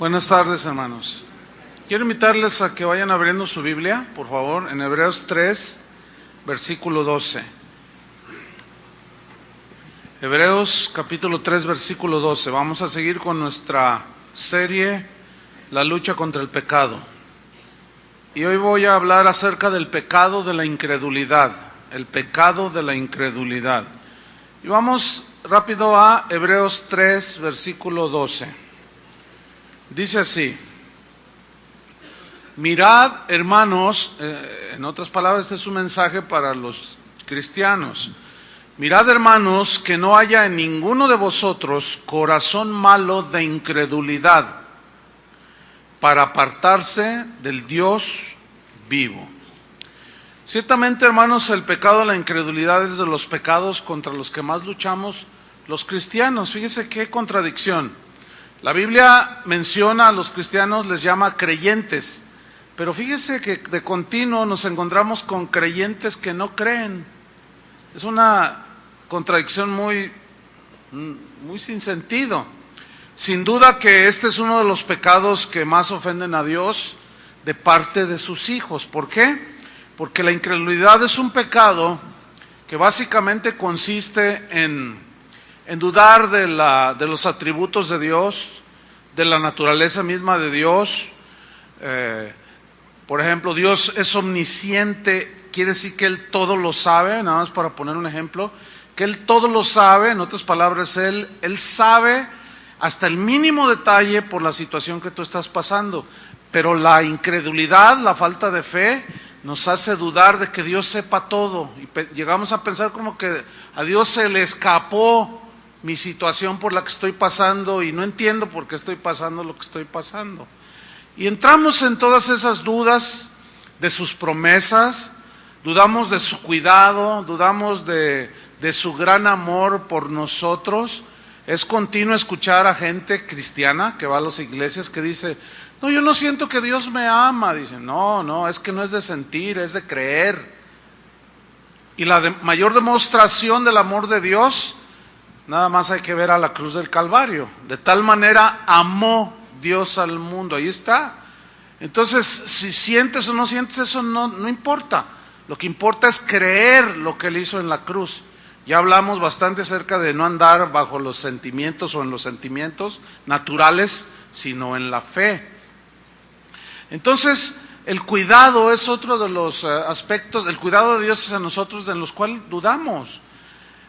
Buenas tardes, hermanos. Quiero invitarles a que vayan abriendo su Biblia, por favor, en Hebreos 3, versículo 12. Hebreos capítulo 3, versículo 12. Vamos a seguir con nuestra serie, La lucha contra el pecado. Y hoy voy a hablar acerca del pecado de la incredulidad, el pecado de la incredulidad. Y vamos rápido a Hebreos 3, versículo 12. Dice así: mirad, hermanos, en otras palabras, este es un mensaje para los cristianos. Mirad, hermanos, que no haya en ninguno de vosotros corazón malo de incredulidad, para apartarse del Dios vivo. Ciertamente, hermanos, el pecado de la incredulidad es de los pecados contra los que más luchamos los cristianos. Fíjese qué contradicción. La Biblia menciona a los cristianos, les llama creyentes, pero fíjese que de continuo nos encontramos con creyentes que no creen. Es una contradicción muy sin sentido. Sin duda que este es uno de los pecados que más ofenden a Dios de parte de sus hijos. ¿Por qué? Porque la incredulidad es un pecado que básicamente consiste en dudar de los atributos de Dios, de la naturaleza misma de Dios. Por ejemplo, Dios es omnisciente, quiere decir que Él todo lo sabe, nada más para poner un ejemplo, que Él todo lo sabe, en otras palabras, Él sabe hasta el mínimo detalle por la situación que tú estás pasando, pero la incredulidad, la falta de fe, nos hace dudar de que Dios sepa todo, y llegamos a pensar como que a Dios se le escapó mi situación por la que estoy pasando y no entiendo por qué estoy pasando lo que estoy pasando. Y entramos en todas esas dudas de sus promesas, dudamos de su cuidado, dudamos de su gran amor por nosotros. Es continuo escuchar a gente cristiana que va a las iglesias que dice: no, yo no siento que Dios me ama. Dicen: no, es que no es de sentir, es de creer. Y la mayor demostración del amor de Dios, nada más hay que ver a la cruz del Calvario. De tal manera amó Dios al mundo. Ahí está. Entonces, si sientes o no sientes, eso no importa. Lo que importa es creer lo que Él hizo en la cruz. Ya hablamos bastante acerca de no andar bajo los sentimientos o en los sentimientos naturales, sino en la fe. Entonces, el cuidado es otro de los aspectos, el cuidado de Dios hacia nosotros de los cuales dudamos.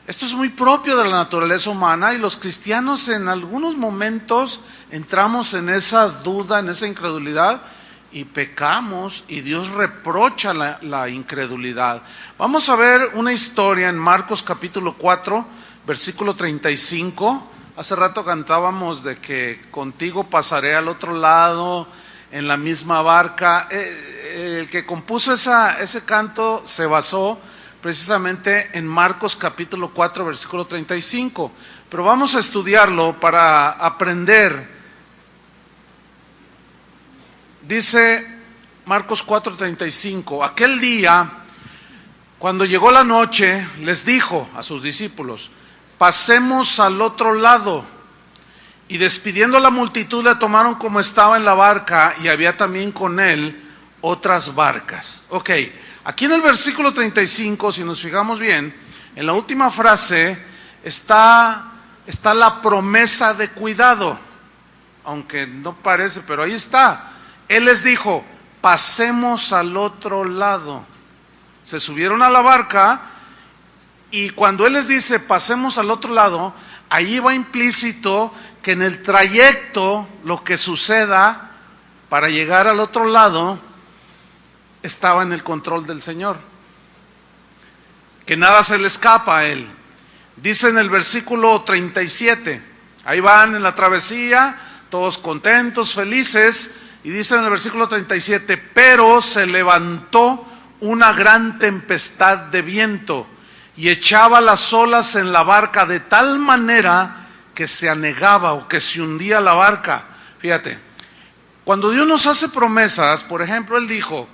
Esto es muy propio de la naturaleza humana y los cristianos en algunos momentos entramos en esa duda, en esa incredulidad y pecamos y Dios reprocha la incredulidad. Vamos a ver una historia en Marcos capítulo 4, versículo 35. Hace rato cantábamos de que contigo pasaré al otro lado en la misma barca. El que compuso ese canto se basó precisamente en Marcos capítulo 4, versículo 35. Pero vamos a estudiarlo para aprender. Dice Marcos 4, 35. Aquel día, cuando llegó la noche, les dijo a sus discípulos: pasemos al otro lado. Y despidiendo a la multitud, le tomaron como estaba en la barca, y había también con él otras barcas. Ok. Aquí en el versículo 35, si nos fijamos bien, en la última frase está la promesa de cuidado, aunque no parece, pero ahí está. Él les dijo: pasemos al otro lado. Se subieron a la barca y cuando Él les dice pasemos al otro lado, ahí va implícito que en el trayecto lo que suceda para llegar al otro lado estaba en el control del Señor, que nada se le escapa a Él. Dice en el versículo 37, ahí van en la travesía, todos contentos, felices, y dice en el versículo 37, pero se levantó una gran tempestad de viento y echaba las olas en la barca de tal manera que se anegaba o que se hundía la barca. Fíjate, cuando Dios nos hace promesas, por ejemplo, Él dijo: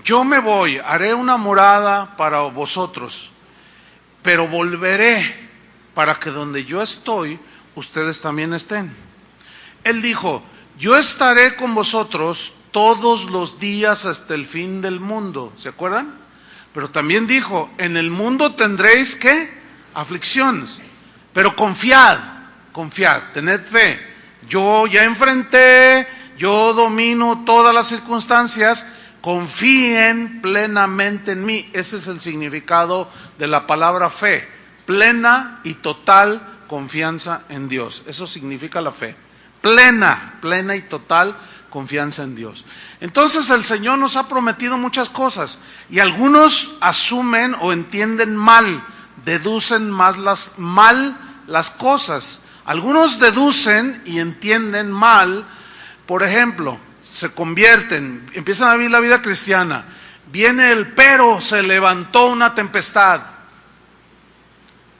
yo me voy, haré una morada para vosotros, pero volveré para que donde yo estoy, ustedes también estén. Él dijo, yo estaré con vosotros todos los días hasta el fin del mundo. ¿Se acuerdan? Pero también dijo, en el mundo tendréis, ¿qué? Aflicciones. Pero confiad, tened fe. Yo ya enfrenté, yo domino todas las circunstancias, confíen plenamente en mí. Ese es el significado de la palabra fe. Plena y total confianza en Dios. Eso significa la fe. Plena y total confianza en Dios. Entonces el Señor nos ha prometido muchas cosas y algunos asumen o entienden mal, deducen mal las cosas. Algunos deducen y entienden mal, por ejemplo, se convierten, empiezan a vivir la vida cristiana, viene el pero, se levantó una tempestad.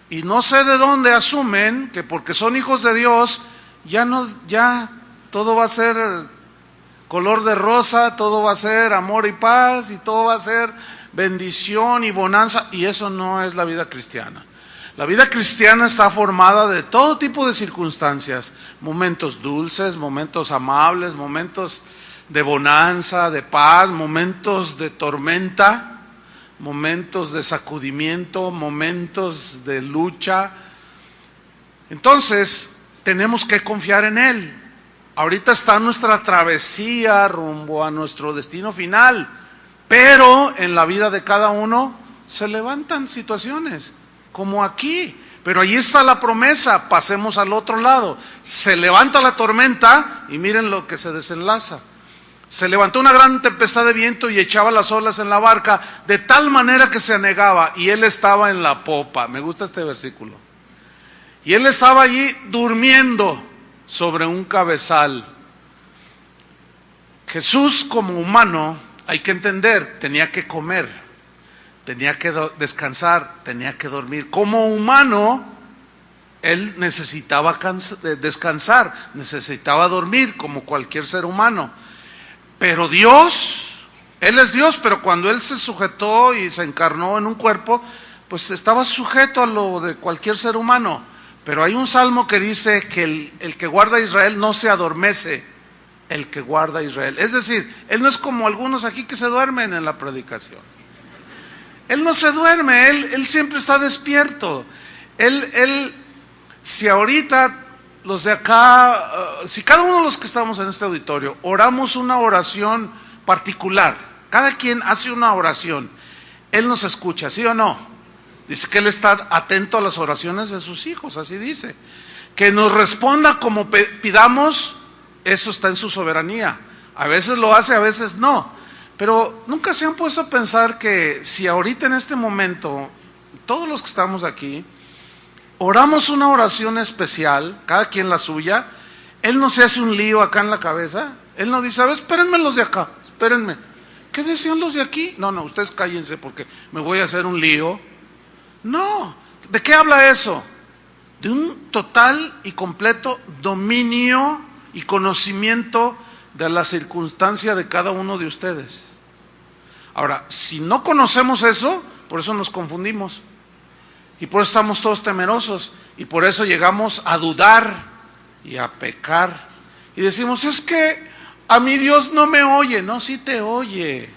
Y no sé de dónde asumen que porque son hijos de Dios, ya todo va a ser color de rosa, todo va a ser amor y paz, y todo va a ser bendición y bonanza, y eso no es la vida cristiana. La vida cristiana está formada de todo tipo de circunstancias, momentos dulces, momentos amables, momentos de bonanza, de paz, momentos de tormenta, momentos de sacudimiento, momentos de lucha. Entonces, tenemos que confiar en Él. Ahorita está nuestra travesía rumbo a nuestro destino final, pero en la vida de cada uno se levantan situaciones, como aquí. Pero ahí está la promesa, pasemos al otro lado. Se levanta la tormenta y miren lo que se desenlaza. Se levantó una gran tempestad de viento y echaba las olas en la barca, de tal manera que se anegaba, y él estaba en la popa. Me gusta este versículo. Y él estaba allí durmiendo sobre un cabezal. Jesús, como humano, hay que entender, tenía que comer, tenía que descansar, tenía que dormir. Como humano, él necesitaba descansar, necesitaba dormir, como cualquier ser humano. Pero Dios, Él es Dios, pero cuando Él se sujetó y se encarnó en un cuerpo, pues estaba sujeto a lo de cualquier ser humano. Pero hay un salmo que dice que el que guarda a Israel no se adormece, el que guarda a Israel. Es decir, Él no es como algunos aquí que se duermen en la predicación. Él no se duerme, Él siempre está despierto. Si ahorita los de acá, si cada uno de los que estamos en este auditorio oramos una oración particular, cada quien hace una oración, Él nos escucha, ¿sí o no? Dice que Él está atento a las oraciones de sus hijos, así dice. Que nos responda como pidamos, eso está en su soberanía. A veces lo hace, a veces no. Pero nunca se han puesto a pensar que si ahorita en este momento, todos los que estamos aquí, oramos una oración especial, cada quien la suya, Él no se hace un lío acá en la cabeza. Él no dice, a ver, espérenme los de acá, espérenme. ¿Qué decían los de aquí? No, ustedes cállense porque me voy a hacer un lío. No, ¿de qué habla eso? De un total y completo dominio y conocimiento de la circunstancia de cada uno de ustedes. Ahora, si no conocemos eso, por eso nos confundimos. Y por eso estamos todos temerosos. Y por eso llegamos a dudar y a pecar. Y decimos, es que a mí Dios no me oye. No, sí te oye.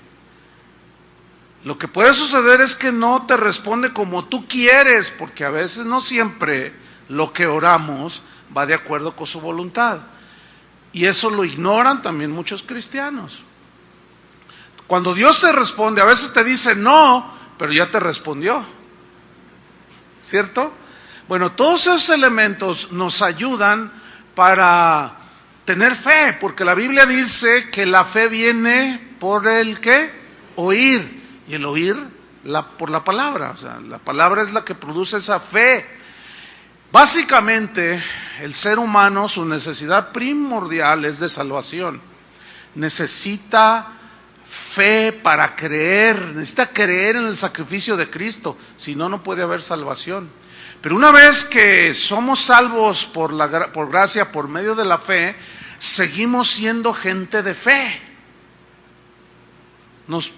Lo que puede suceder es que no te responde como tú quieres, porque a veces no siempre lo que oramos va de acuerdo con su voluntad. Y eso lo ignoran también muchos cristianos. Cuando Dios te responde, a veces te dice no, pero ya te respondió. ¿Cierto? Bueno, todos esos elementos nos ayudan para tener fe, porque la Biblia dice que la fe viene por el ¿qué? Oír. Y el oír por la palabra, o sea, la palabra es la que produce esa fe. Básicamente, el ser humano, su necesidad primordial es de salvación. Necesita fe para creer, necesita creer en el sacrificio de Cristo, si no, no puede haber salvación. Pero una vez que somos salvos por gracia, por medio de la fe, seguimos siendo gente de fe.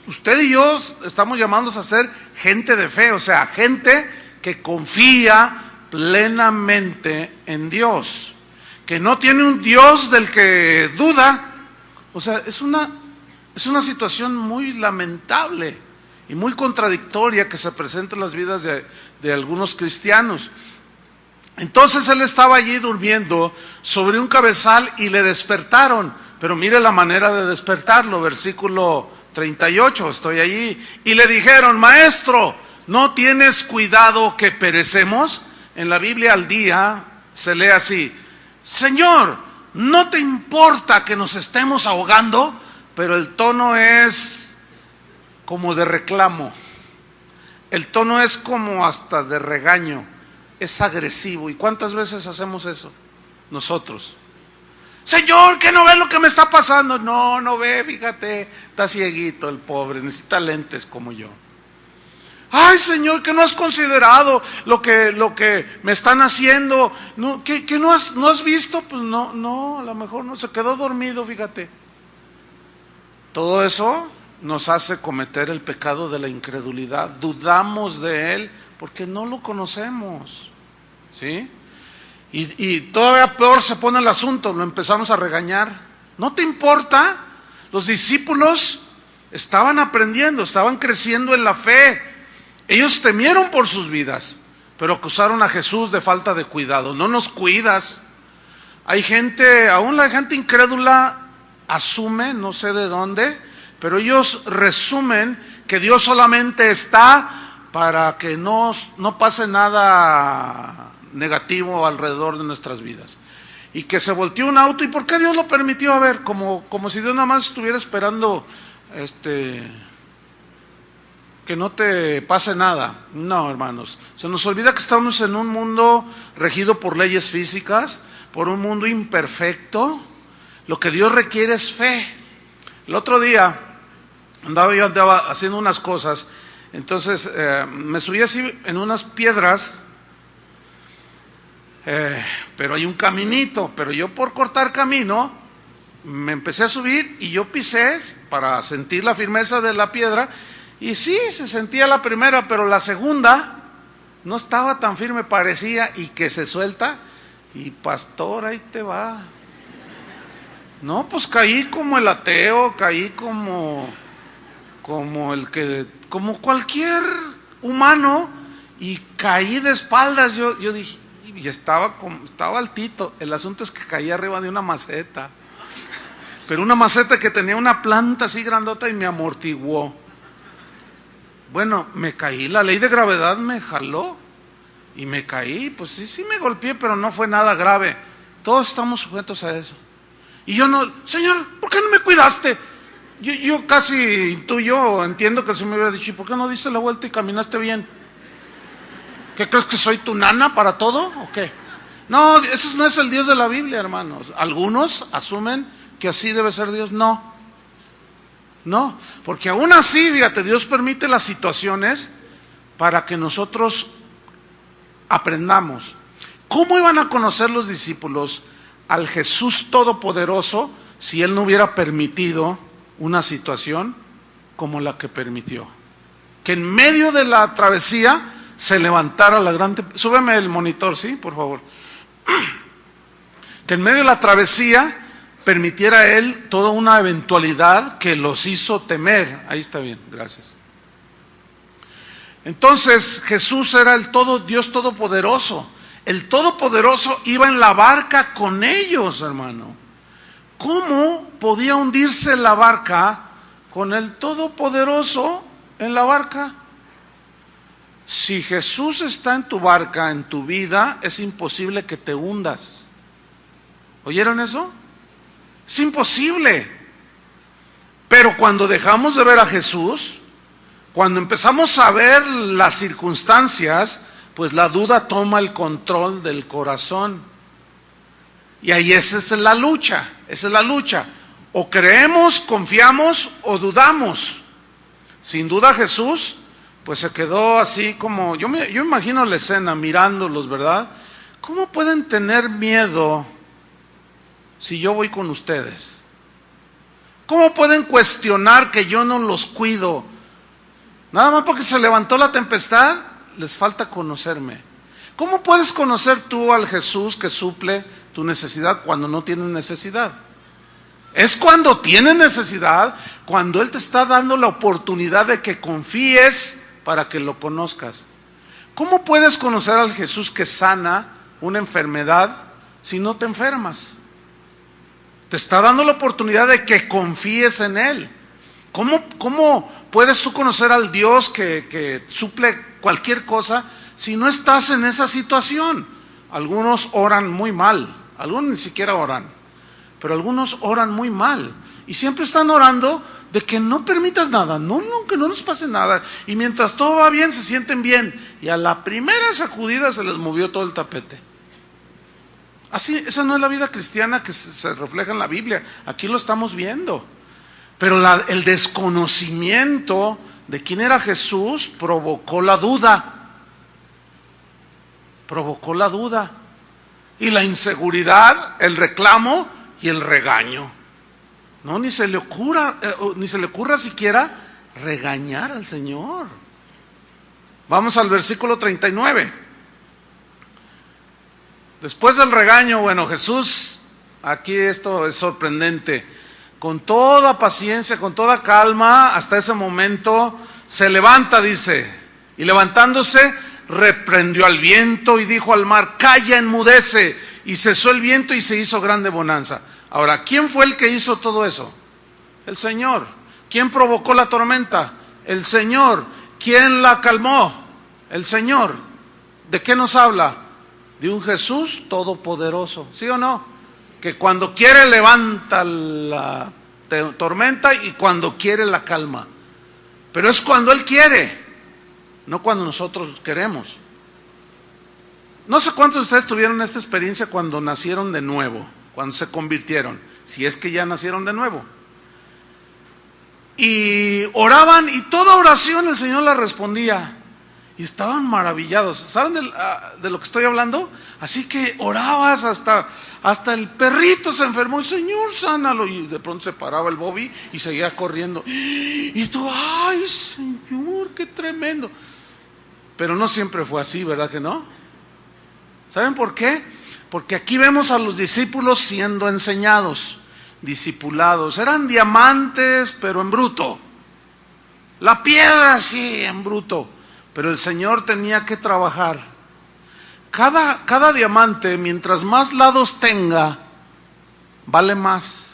Usted y yo estamos llamados a ser gente de fe, o sea, gente que confía plenamente en Dios, que no tiene un Dios del que duda. O sea, es una situación muy lamentable y muy contradictoria que se presenta en las vidas de algunos cristianos. Entonces él estaba allí durmiendo sobre un cabezal y le despertaron. Pero mire la manera de despertarlo, versículo 38, estoy allí. Y le dijeron: maestro, ¿no tienes cuidado que perecemos? En la Biblia al día se lee así: Señor, ¿no te importa que nos estemos ahogando? Pero el tono es como de reclamo. El tono es como hasta de regaño. Es agresivo. ¿Y cuántas veces hacemos eso? Nosotros. Señor, ¿que no ves lo que me está pasando? No, no ve, fíjate, está cieguito el pobre, necesita lentes como yo. Ay, Señor, que no has considerado lo que me están haciendo. No, ¿que no has visto? Pues no, a lo mejor no, se quedó dormido, fíjate. Todo eso nos hace cometer el pecado de la incredulidad. Dudamos de Él porque no lo conocemos, ¿sí? Y todavía peor se pone el asunto, lo empezamos a regañar. ¿No te importa? Los discípulos estaban aprendiendo, estaban creciendo en la fe. Ellos temieron por sus vidas, pero acusaron a Jesús de falta de cuidado. No nos cuidas. Hay gente, aún la gente incrédula asume, no sé de dónde, pero ellos resumen que Dios solamente está para que no pase nada negativo alrededor de nuestras vidas. Y que se volteó un auto, ¿y por qué Dios lo permitió? A ver, como si Dios nada más estuviera esperando que no te pase nada. No, hermanos, se nos olvida que estamos en un mundo regido por leyes físicas, por un mundo imperfecto. Lo que Dios requiere es fe. El otro día andaba haciendo unas cosas, entonces me subí así en unas piedras, pero hay un caminito, pero yo por cortar camino me empecé a subir y yo pisé para sentir la firmeza de la piedra, y sí, se sentía la primera, pero la segunda no estaba tan firme, parecía, y que se suelta, y pastor, ahí te va. No, pues caí como el ateo, caí como cualquier humano, y caí de espaldas. Yo dije, y estaba altito. El asunto es que caí arriba de una maceta, pero una maceta que tenía una planta así grandota y me amortiguó. Bueno, me caí, la ley de gravedad me jaló y me caí. Pues sí me golpeé, pero no fue nada grave. Todos estamos sujetos a eso. Y yo no, Señor, ¿por qué no me cuidaste? Yo casi intuyo, entiendo que el Señor me hubiera dicho: ¿y por qué no diste la vuelta y caminaste bien? ¿Qué crees, que soy tu nana para todo o qué? No, ese no es el Dios de la Biblia, hermanos. Algunos asumen que así debe ser Dios. No, porque aún así, fíjate, Dios permite las situaciones para que nosotros aprendamos. ¿Cómo iban a conocer los discípulos al Jesús Todopoderoso si Él no hubiera permitido una situación como la que permitió? Que en medio de la travesía se levantara la gran... Súbeme el monitor, ¿sí? Por favor. Que en medio de la travesía permitiera Él toda una eventualidad que los hizo temer. Ahí está bien, gracias. Entonces Jesús era Dios Todopoderoso. El Todopoderoso iba en la barca con ellos, hermano. ¿Cómo podía hundirse la barca con el Todopoderoso en la barca? Si Jesús está en tu barca, en tu vida, es imposible que te hundas. ¿Oyeron eso? Es imposible. Pero cuando dejamos de ver a Jesús, cuando empezamos a ver las circunstancias, pues la duda toma el control del corazón. Y ahí esa es la lucha. O creemos, confiamos o dudamos. Sin duda Jesús, pues se quedó así como, yo imagino la escena mirándolos, ¿verdad? ¿Cómo pueden tener miedo si yo voy con ustedes? ¿Cómo pueden cuestionar que yo no los cuido? Nada más porque se levantó la tempestad, les falta conocerme. ¿Cómo puedes conocer tú al Jesús que suple tu necesidad cuando no tienes necesidad. Es cuando tienes necesidad, cuando Él te está dando la oportunidad de que confíes para que lo conozcas. ¿Cómo puedes conocer al Jesús que sana una enfermedad si no te enfermas? Te está dando la oportunidad de que confíes en Él. ¿Cómo puedes tú conocer al Dios que suple cualquier cosa si no estás en esa situación? Algunos oran muy mal, algunos ni siquiera oran, pero algunos oran muy mal. Y siempre están orando de que no permitas nada, que no nos pase nada. Y mientras todo va bien, se sienten bien. Y a la primera sacudida se les movió todo el tapete. Así, esa no es la vida cristiana que se refleja en la Biblia. Aquí lo estamos viendo. Pero el desconocimiento de quién era Jesús provocó la duda. Provocó la duda. Y la inseguridad, el reclamo y el regaño. No, ni se le ocurra siquiera regañar al Señor. Vamos al versículo 39. Después del regaño, bueno, Jesús, aquí esto es sorprendente, con toda paciencia, con toda calma, hasta ese momento, se levanta, dice, y levantándose, reprendió al viento y dijo al mar, calla, enmudece, y cesó el viento y se hizo grande bonanza. Ahora, ¿quién fue el que hizo todo eso? El Señor. ¿Quién provocó la tormenta? El Señor. ¿Quién la calmó? El Señor. ¿De qué nos habla? De un Jesús todopoderoso, ¿sí o no? Que cuando quiere levanta la tormenta y cuando quiere la calma. Pero es cuando Él quiere, no cuando nosotros queremos. No sé cuántos de ustedes tuvieron esta experiencia cuando nacieron de nuevo, cuando se convirtieron, si es que ya nacieron de nuevo. Y oraban y toda oración el Señor la respondía. Y estaban maravillados. ¿Saben de lo que estoy hablando? Así que orabas hasta el perrito se enfermó. Y Señor, sánalo. Y de pronto se paraba el Bobby y seguía corriendo. Y tú, ay Señor, qué tremendo. Pero no siempre fue así, ¿verdad que no? ¿Saben por qué? Porque aquí vemos a los discípulos siendo enseñados, discipulados. Eran diamantes, pero en bruto. La piedra sí, en bruto. Pero el Señor tenía que trabajar. Cada diamante, mientras más lados tenga, vale más.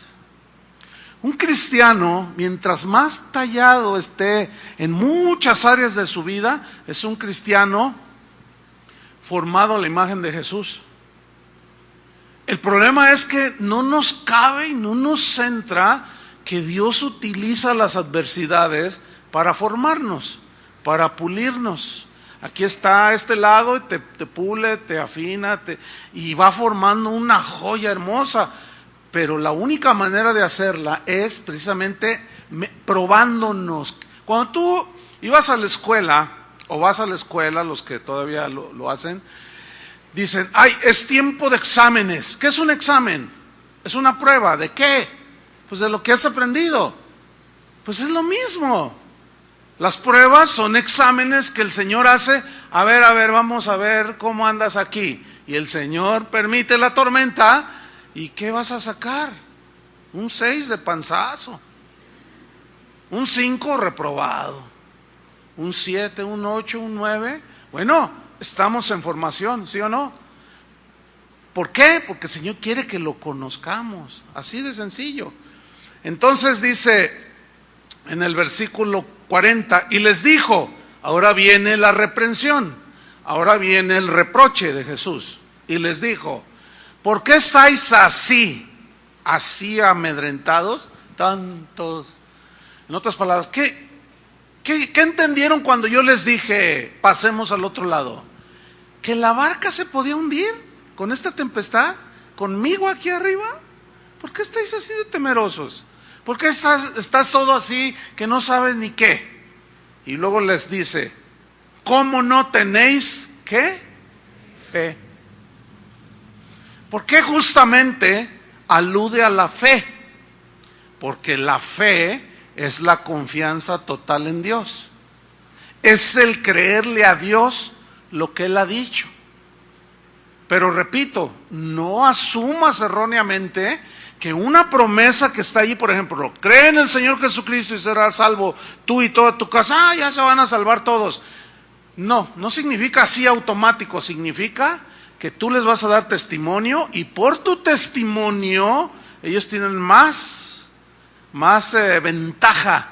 Un cristiano, mientras más tallado esté en muchas áreas de su vida, es un cristiano formado a la imagen de Jesús. El problema es que no nos cabe y no nos centra que Dios utiliza las adversidades para formarnos, para pulirnos. Aquí está este lado y te pule, te afina, y va formando una joya hermosa. Pero la única manera de hacerla es precisamente probándonos. Cuando tú ibas a la escuela, o vas a la escuela, los que todavía lo hacen, dicen, ay, es tiempo de exámenes. ¿Qué es un examen? Es una prueba. ¿De qué? Pues de lo que has aprendido. Pues es lo mismo. Las pruebas son exámenes que el Señor hace. A ver, vamos a ver cómo andas aquí. Y el Señor permite la tormenta. ¿Y qué vas a sacar? Un 6 de panzazo. Un 5 reprobado. Un 7, un 8, un 9. Bueno, estamos en formación, ¿sí o no? ¿Por qué? Porque el Señor quiere que lo conozcamos. Así de sencillo. Entonces dice en el versículo 40, y les dijo, ahora viene la reprensión, ahora viene el reproche de Jesús. Y les dijo, ¿por qué estáis así amedrentados? Tantos. En otras palabras, ¿qué entendieron cuando yo les dije, pasemos al otro lado? ¿Que la barca se podía hundir con esta tempestad? ¿Conmigo aquí arriba? ¿Por qué estáis así de temerosos? ¿Por qué estás todo así que no sabes ni qué? Y luego les dice, ¿cómo no tenéis qué? Fe. ¿Por qué justamente alude a la fe? Porque la fe es la confianza total en Dios. Es el creerle a Dios lo que Él ha dicho. Pero repito, no asumas erróneamente que una promesa que está allí, por ejemplo, cree en el Señor Jesucristo y serás salvo tú y toda tu casa, ya se van a salvar todos. No, no significa así automático, significa que tú les vas a dar testimonio y por tu testimonio ellos tienen más ventaja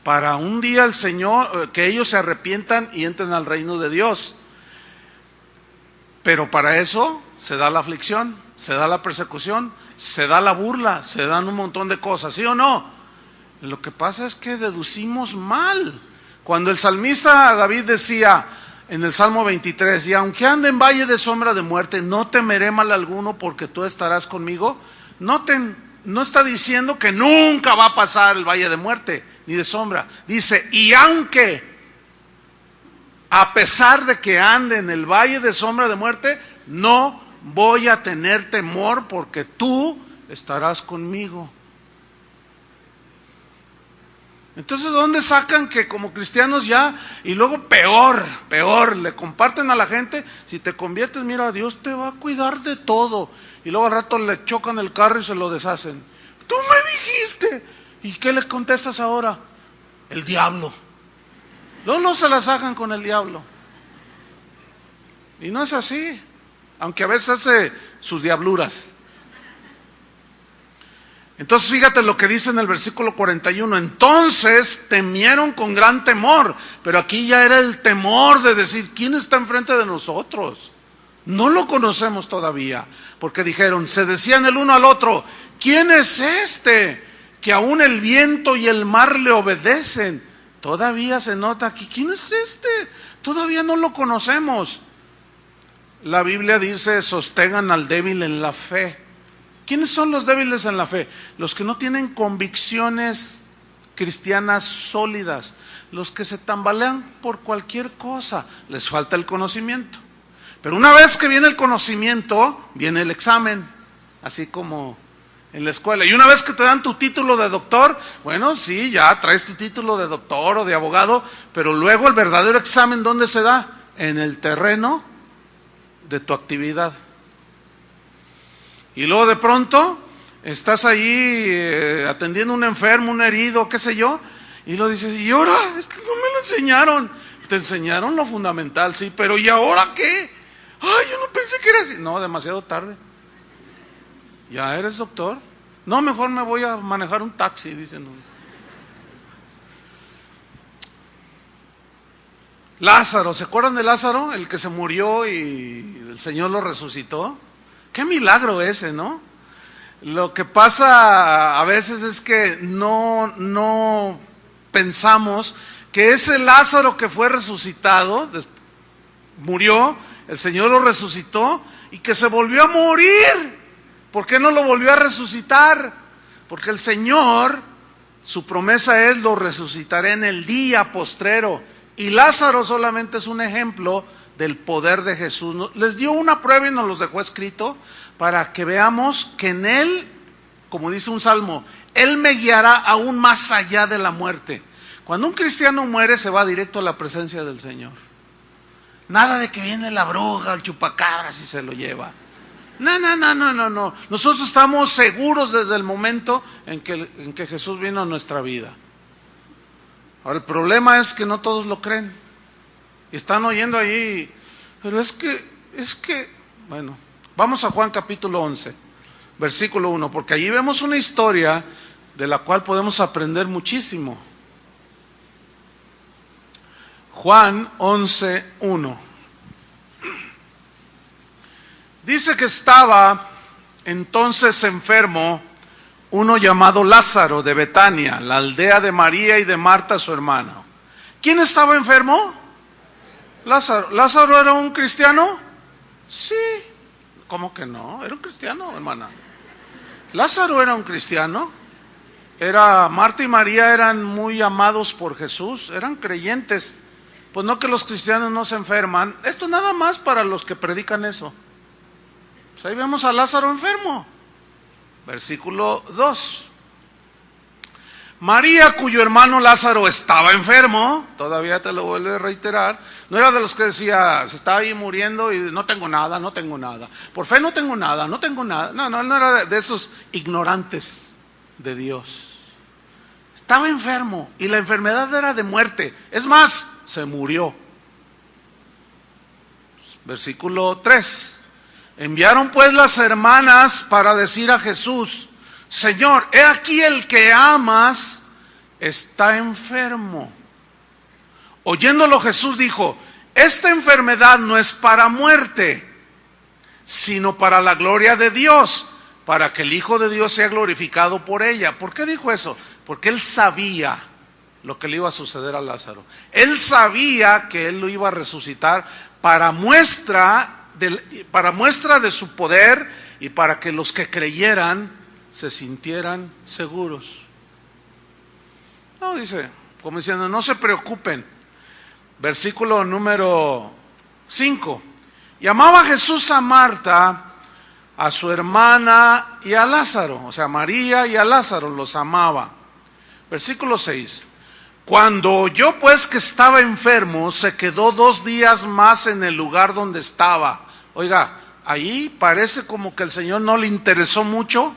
para un día el Señor, que ellos se arrepientan y entren al reino de Dios. Pero para eso se da la aflicción, se da la persecución, se da la burla, se dan un montón de cosas, ¿sí o no? Lo que pasa es que deducimos mal. Cuando el salmista David decía en el Salmo 23, y aunque ande en valle de sombra de muerte, no temeré mal alguno porque tú estarás conmigo. Noten, no está diciendo que nunca va a pasar el valle de muerte, ni de sombra. Dice, y aunque, a pesar de que ande en el valle de sombra de muerte, no voy a tener temor porque tú estarás conmigo. Entonces, ¿dónde sacan que como cristianos ya, y luego peor, le comparten a la gente, si te conviertes, mira, Dios te va a cuidar de todo, y luego al rato le chocan el carro y se lo deshacen? Tú me dijiste, ¿y qué le contestas ahora? El diablo. Luego no se la sacan con el diablo. Y no es así, aunque a veces hace sus diabluras. Entonces fíjate lo que dice en el versículo 41, entonces temieron con gran temor, pero aquí ya era el temor de decir, ¿quién está enfrente de nosotros? No lo conocemos todavía, porque dijeron, se decían el uno al otro, ¿quién es este que aún el viento y el mar le obedecen? Todavía se nota aquí, ¿quién es este? Todavía no lo conocemos. La Biblia dice, sostengan al débil en la fe. ¿Quiénes son los débiles en la fe? Los que no tienen convicciones cristianas sólidas, los que se tambalean por cualquier cosa, les falta el conocimiento. Pero una vez que viene el conocimiento, viene el examen, así como en la escuela. Y una vez que te dan tu título de doctor, bueno, sí, ya traes tu título de doctor o de abogado, pero luego el verdadero examen, ¿dónde se da? En el terreno de tu actividad. Y luego de pronto estás ahí atendiendo a un enfermo, un herido, qué sé yo, y lo dices, ¿y ahora? Es que no me lo enseñaron. Te enseñaron lo fundamental, sí, pero ¿y ahora qué? Ay, yo no pensé que era así. No, demasiado tarde. ¿Ya eres doctor? No, mejor me voy a manejar un taxi, dicen. Lázaro, ¿se acuerdan de Lázaro? El que se murió y el Señor lo resucitó. Qué milagro ese, ¿no? Lo que pasa a veces es que no pensamos que ese Lázaro que fue resucitado, murió, el Señor lo resucitó y que se volvió a morir. ¿Por qué no lo volvió a resucitar? Porque el Señor, su promesa es, lo resucitaré en el día postrero. Y Lázaro solamente es un ejemplo del poder de Jesús. Les dio una prueba y nos los dejó escrito para que veamos que en Él, como dice un salmo, Él me guiará aún más allá de la muerte. Cuando un cristiano muere se va directo a la presencia del Señor. Nada de que viene la bruja, el chupacabras y se lo lleva. No. Nosotros estamos seguros desde el momento en que Jesús vino a nuestra vida. Ahora el problema es que no todos lo creen. Están oyendo ahí, pero es que, bueno, vamos a Juan capítulo 11, versículo 1, porque allí vemos una historia de la cual podemos aprender muchísimo. Juan 11, 1. Dice que estaba entonces enfermo uno llamado Lázaro de Betania, la aldea de María y de Marta su hermana. ¿Quién estaba enfermo? Lázaro. ¿Lázaro era un cristiano? Sí. ¿Cómo que no? Era un cristiano, hermana. Lázaro era un cristiano. Marta y María eran muy amados por Jesús, eran creyentes. Pues no que los cristianos no se enferman. Esto nada más para los que predican eso. Pues ahí vemos a Lázaro enfermo. Versículo 2. María, cuyo hermano Lázaro estaba enfermo, todavía te lo vuelvo a reiterar, no era de los que decía, se estaba ahí muriendo y no tengo nada, no tengo nada. Por fe no tengo nada, no tengo nada. No, él no era de esos ignorantes de Dios. Estaba enfermo y la enfermedad era de muerte. Es más, se murió. Versículo 3. Enviaron pues las hermanas para decir a Jesús: Señor, he aquí el que amas está enfermo. Oyéndolo Jesús dijo: esta enfermedad no es para muerte, sino para la gloria de Dios, para que el Hijo de Dios sea glorificado por ella. ¿Por qué dijo eso? Porque él sabía lo que le iba a suceder a Lázaro. Él sabía que él lo iba a resucitar para muestra de su poder y para que los que creyeran se sintieran seguros. No, dice, como diciendo, no se preocupen. Versículo número 5. Y amaba Jesús a Marta, a su hermana y a Lázaro. O sea, María y a Lázaro los amaba. Versículo 6. Cuando oyó pues que estaba enfermo, se quedó 2 días más en el lugar donde estaba. Oiga, ahí parece como que el Señor no le interesó mucho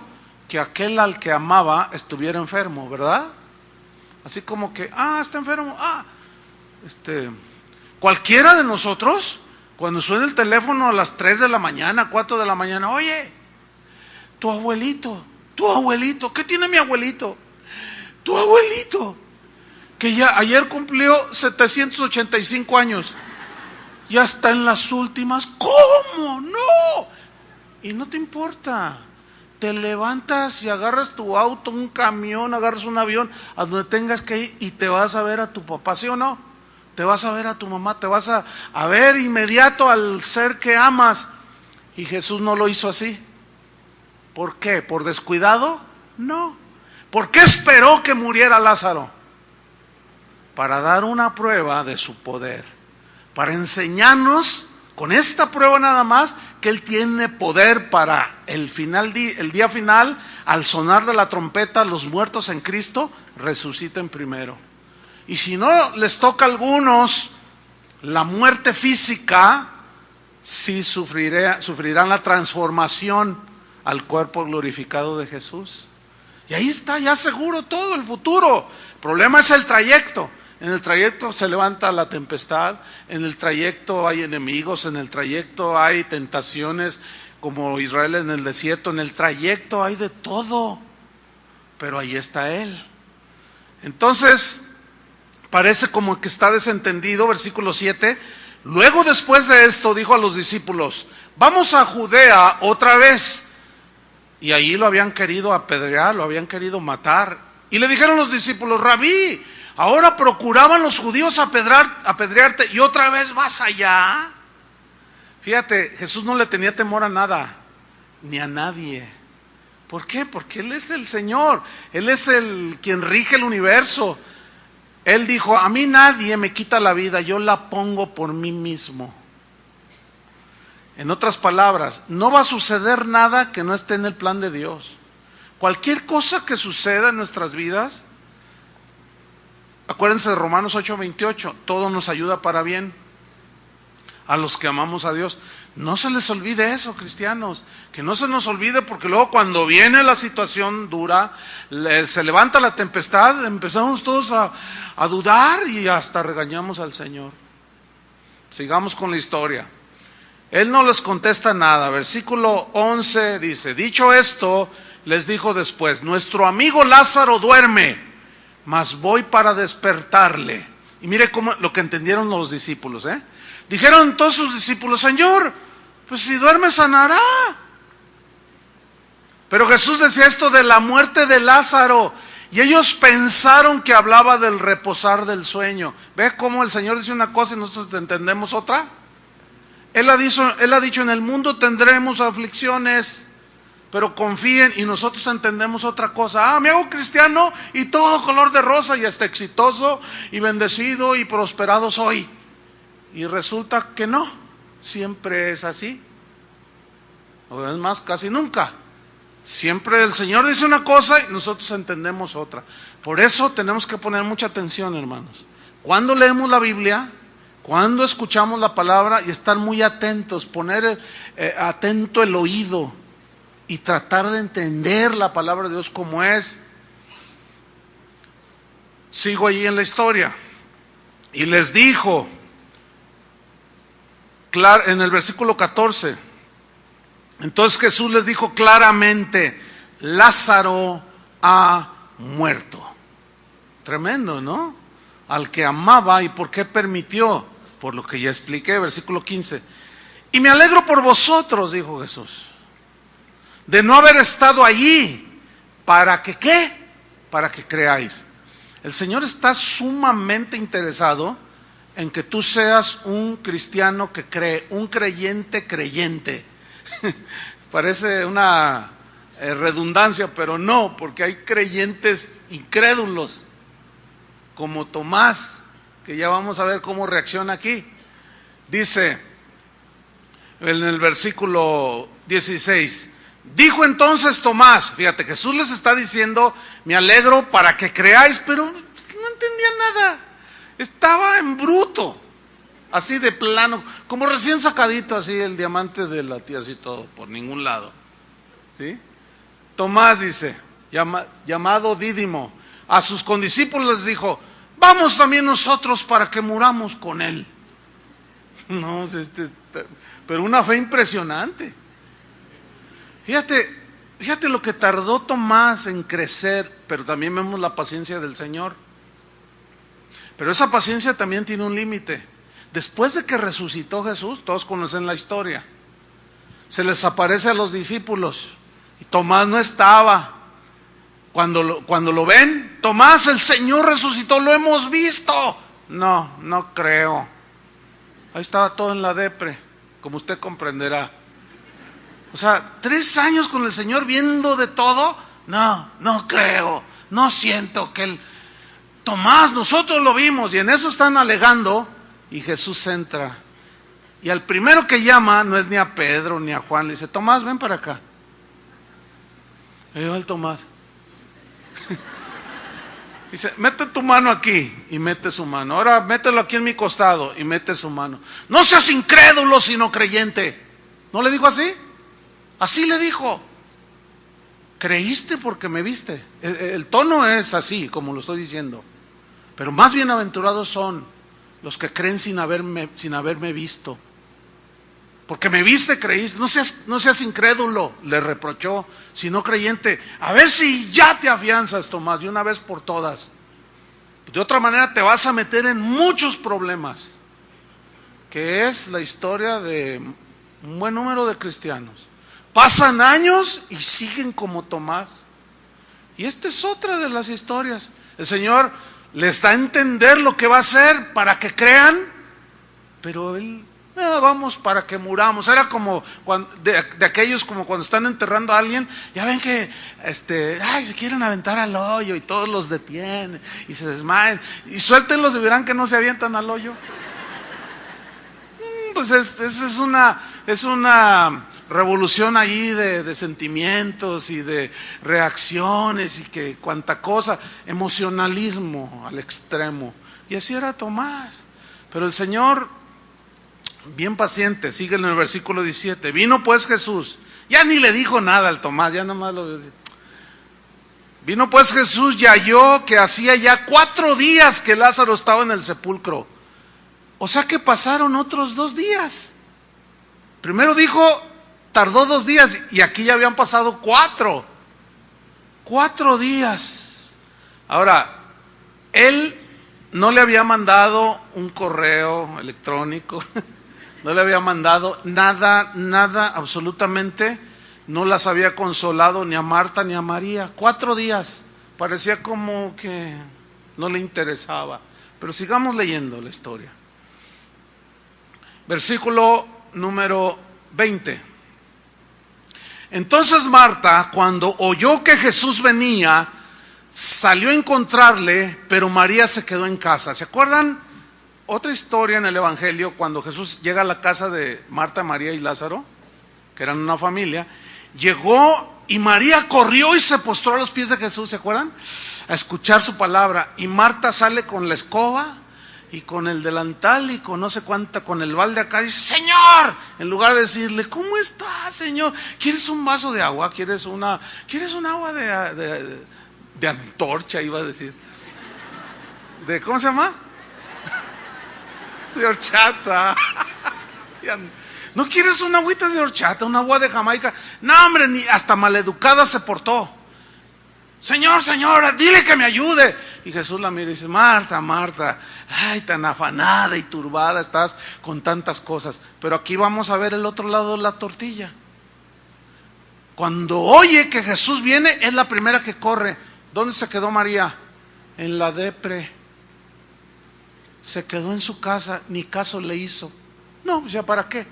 que aquel al que amaba estuviera enfermo, ¿verdad? Así como que, está enfermo, cualquiera de nosotros, cuando suena el teléfono a las 3 de la mañana, 4 de la mañana, oye, tu abuelito, ¿qué tiene mi abuelito? Tu abuelito, que ya ayer cumplió 785 años, ya está en las últimas. ¿Cómo? No. Y no te importa. Te levantas y agarras tu auto, un camión, agarras un avión, a donde tengas que ir y te vas a ver a tu papá, ¿sí o no? Te vas a ver a tu mamá, te vas a ver inmediato al ser que amas. Y Jesús no lo hizo así. ¿Por qué? ¿Por descuidado? No. ¿Por qué esperó que muriera Lázaro? Para dar una prueba de su poder, para enseñarnos con esta prueba nada más que Él tiene poder para el día final, al sonar de la trompeta, los muertos en Cristo resuciten primero. Y si no les toca a algunos la muerte física, sí sufrirán la transformación al cuerpo glorificado de Jesús. Y ahí está ya seguro todo el futuro. El problema es el trayecto. En el trayecto se levanta la tempestad, en el trayecto hay enemigos, en el trayecto hay tentaciones como Israel en el desierto, en el trayecto hay de todo, pero ahí está Él. Entonces, parece como que está desentendido, versículo 7. Luego después de esto dijo a los discípulos: vamos a Judea otra vez. Y ahí lo habían querido apedrear, lo habían querido matar. Y le dijeron los discípulos: Rabí, ahora procuraban los judíos apedrearte y otra vez vas allá. Fíjate, Jesús no le tenía temor a nada, ni a nadie. ¿Por qué? Porque Él es el Señor, Él es quien rige el universo. Él dijo: a mí nadie me quita la vida, yo la pongo por mí mismo. En otras palabras, no va a suceder nada que no esté en el plan de Dios. Cualquier cosa que suceda en nuestras vidas, acuérdense de Romanos 8:28, todo nos ayuda para bien a los que amamos a Dios. No se les olvide eso, cristianos, que no se nos olvide, porque luego cuando viene la situación dura, se levanta la tempestad, empezamos todos a dudar y hasta regañamos al Señor. Sigamos con la historia. Él no les contesta nada. Versículo 11 dice: dicho esto, les dijo después: nuestro amigo Lázaro duerme, mas voy para despertarle. Y mire cómo lo que entendieron los discípulos, Dijeron todos sus discípulos: Señor, pues si duerme sanará. Pero Jesús decía esto de la muerte de Lázaro, y ellos pensaron que hablaba del reposar del sueño. ¿Ve cómo el Señor dice una cosa y nosotros entendemos otra? Él ha dicho: en el mundo tendremos aflicciones, pero confíen, y nosotros entendemos otra cosa. Me hago cristiano y todo color de rosa y hasta exitoso y bendecido y prosperado soy. Y resulta que no, siempre es así. O es más, casi nunca. Siempre el Señor dice una cosa y nosotros entendemos otra. Por eso tenemos que poner mucha atención, hermanos. Cuando leemos la Biblia, cuando escuchamos la palabra, y estar muy atentos, poner atento el oído y tratar de entender la palabra de Dios como es. Sigo allí en la historia. Y les dijo, en el versículo 14, entonces Jesús les dijo claramente, Lázaro ha muerto. Tremendo, ¿no? Al que amaba. ¿Y por qué permitió? Por lo que ya expliqué, versículo 15. Y me alegro por vosotros, dijo Jesús, de no haber estado allí. ¿Para que qué? Para que creáis. El Señor está sumamente interesado en que tú seas un cristiano que cree, un creyente creyente. Parece una redundancia, pero no, porque hay creyentes incrédulos, como Tomás, que ya vamos a ver cómo reacciona aquí. Dice en el versículo 16, dijo entonces Tomás, fíjate, Jesús les está diciendo, me alegro para que creáis, pero no entendía nada, estaba en bruto, así de plano, como recién sacadito, así el diamante de la tía, así todo, por ningún lado, ¿sí? Tomás dice, llamado Dídimo, a sus condiscípulos les dijo, vamos también nosotros para que muramos con él. No, pero una fe impresionante. Fíjate lo que tardó Tomás en crecer, pero también vemos la paciencia del Señor. Pero esa paciencia también tiene un límite. Después de que resucitó Jesús, todos conocen la historia, se les aparece a los discípulos y Tomás no estaba. Cuando lo ven, Tomás, el Señor resucitó, lo hemos visto. No creo. Ahí estaba todo en la depre, como usted comprenderá. O sea, 3 años con el Señor viendo de todo. No creo, no siento que él... Tomás, nosotros lo vimos, y en eso están alegando, y Jesús entra. Y al primero que llama, no es ni a Pedro ni a Juan, le dice, Tomás, ven para acá. Y va el Tomás. Dice, mete tu mano aquí, y mete su mano. Ahora mételo aquí en mi costado, y mete su mano. No seas incrédulo, sino creyente. ¿No le dijo así? Así le dijo. Creíste porque me viste. El tono es así, como lo estoy diciendo. Pero más bienaventurados son los que creen sin haberme visto. Porque me viste, creíste. No seas incrédulo, le reprochó, sino creyente. A ver si ya te afianzas, Tomás, de una vez por todas. De otra manera te vas a meter en muchos problemas, que es la historia de un buen número de cristianos. Pasan años y siguen como Tomás. Y esta es otra de las historias. El Señor les da a entender lo que va a hacer para que crean, pero él, vamos para que muramos. Era como de aquellos como cuando están enterrando a alguien, ya ven que se quieren aventar al hoyo y todos los detienen y se desmayan. Y suéltenlos y verán que no se avientan al hoyo. Pues es una revolución ahí de sentimientos y de reacciones y que cuanta cosa, emocionalismo al extremo. Y así era Tomás. Pero el Señor, bien paciente, sigue en el versículo 17. Vino pues Jesús, ya ni le dijo nada al Tomás, ya nomás lo dice. Vino pues Jesús y halló que hacía ya 4 días que Lázaro estaba en el sepulcro. O sea que pasaron otros 2 días. Primero dijo, tardó 2 días y aquí ya habían pasado 4. 4 días. Ahora, él no le había mandado un correo electrónico, no le había mandado nada, absolutamente. No las había consolado ni a Marta ni a María. 4 días. Parecía como que no le interesaba. Pero sigamos leyendo la historia. Versículo número 20. Entonces Marta, cuando oyó que Jesús venía, salió a encontrarle, pero María se quedó en casa. ¿Se acuerdan? Otra historia en el Evangelio, cuando Jesús llega a la casa de Marta, María y Lázaro, que eran una familia, llegó Y María corrió y se postró a los pies de Jesús, ¿se acuerdan? A escuchar su palabra. Y Marta sale con la escoba y con el delantal y con no sé cuánta, con el balde acá, y dice: Señor, en lugar de decirle: ¿cómo estás, Señor? ¿Quieres un vaso de agua? ¿Quieres un agua de antorcha, iba a decir? ¿Cómo se llama? De horchata. ¿No quieres una agüita de horchata, un agua de Jamaica? No, hombre, ni hasta maleducada se portó. Señor, señora, dile que me ayude. Y Jesús la mira y dice: Marta, Marta, ay, tan afanada y turbada estás con tantas cosas. Pero aquí vamos a ver el otro lado de la tortilla. Cuando oye que Jesús viene, es la primera que corre. ¿Dónde se quedó María? En la depre. Se quedó en su casa, ni caso le hizo. No, pues ya para qué.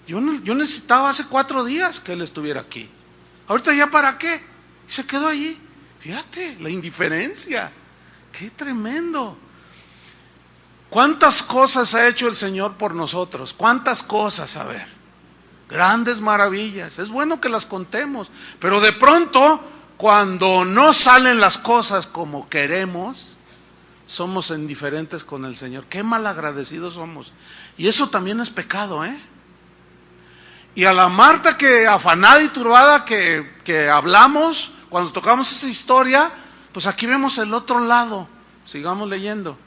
Yo necesitaba hace 4 días que él estuviera aquí. Ahorita ya para qué. Y se quedó allí. Fíjate, la indiferencia. Qué tremendo. ¿Cuántas cosas ha hecho el Señor por nosotros? ¿Cuántas cosas? A ver. Grandes maravillas. Es bueno que las contemos. Pero de pronto, cuando no salen las cosas como queremos, somos indiferentes con el Señor. Qué malagradecidos somos. Y eso también es pecado, ¿eh? Y a la Marta que afanada y turbada que hablamos, cuando tocamos esa historia, pues aquí vemos el otro lado. Sigamos leyendo.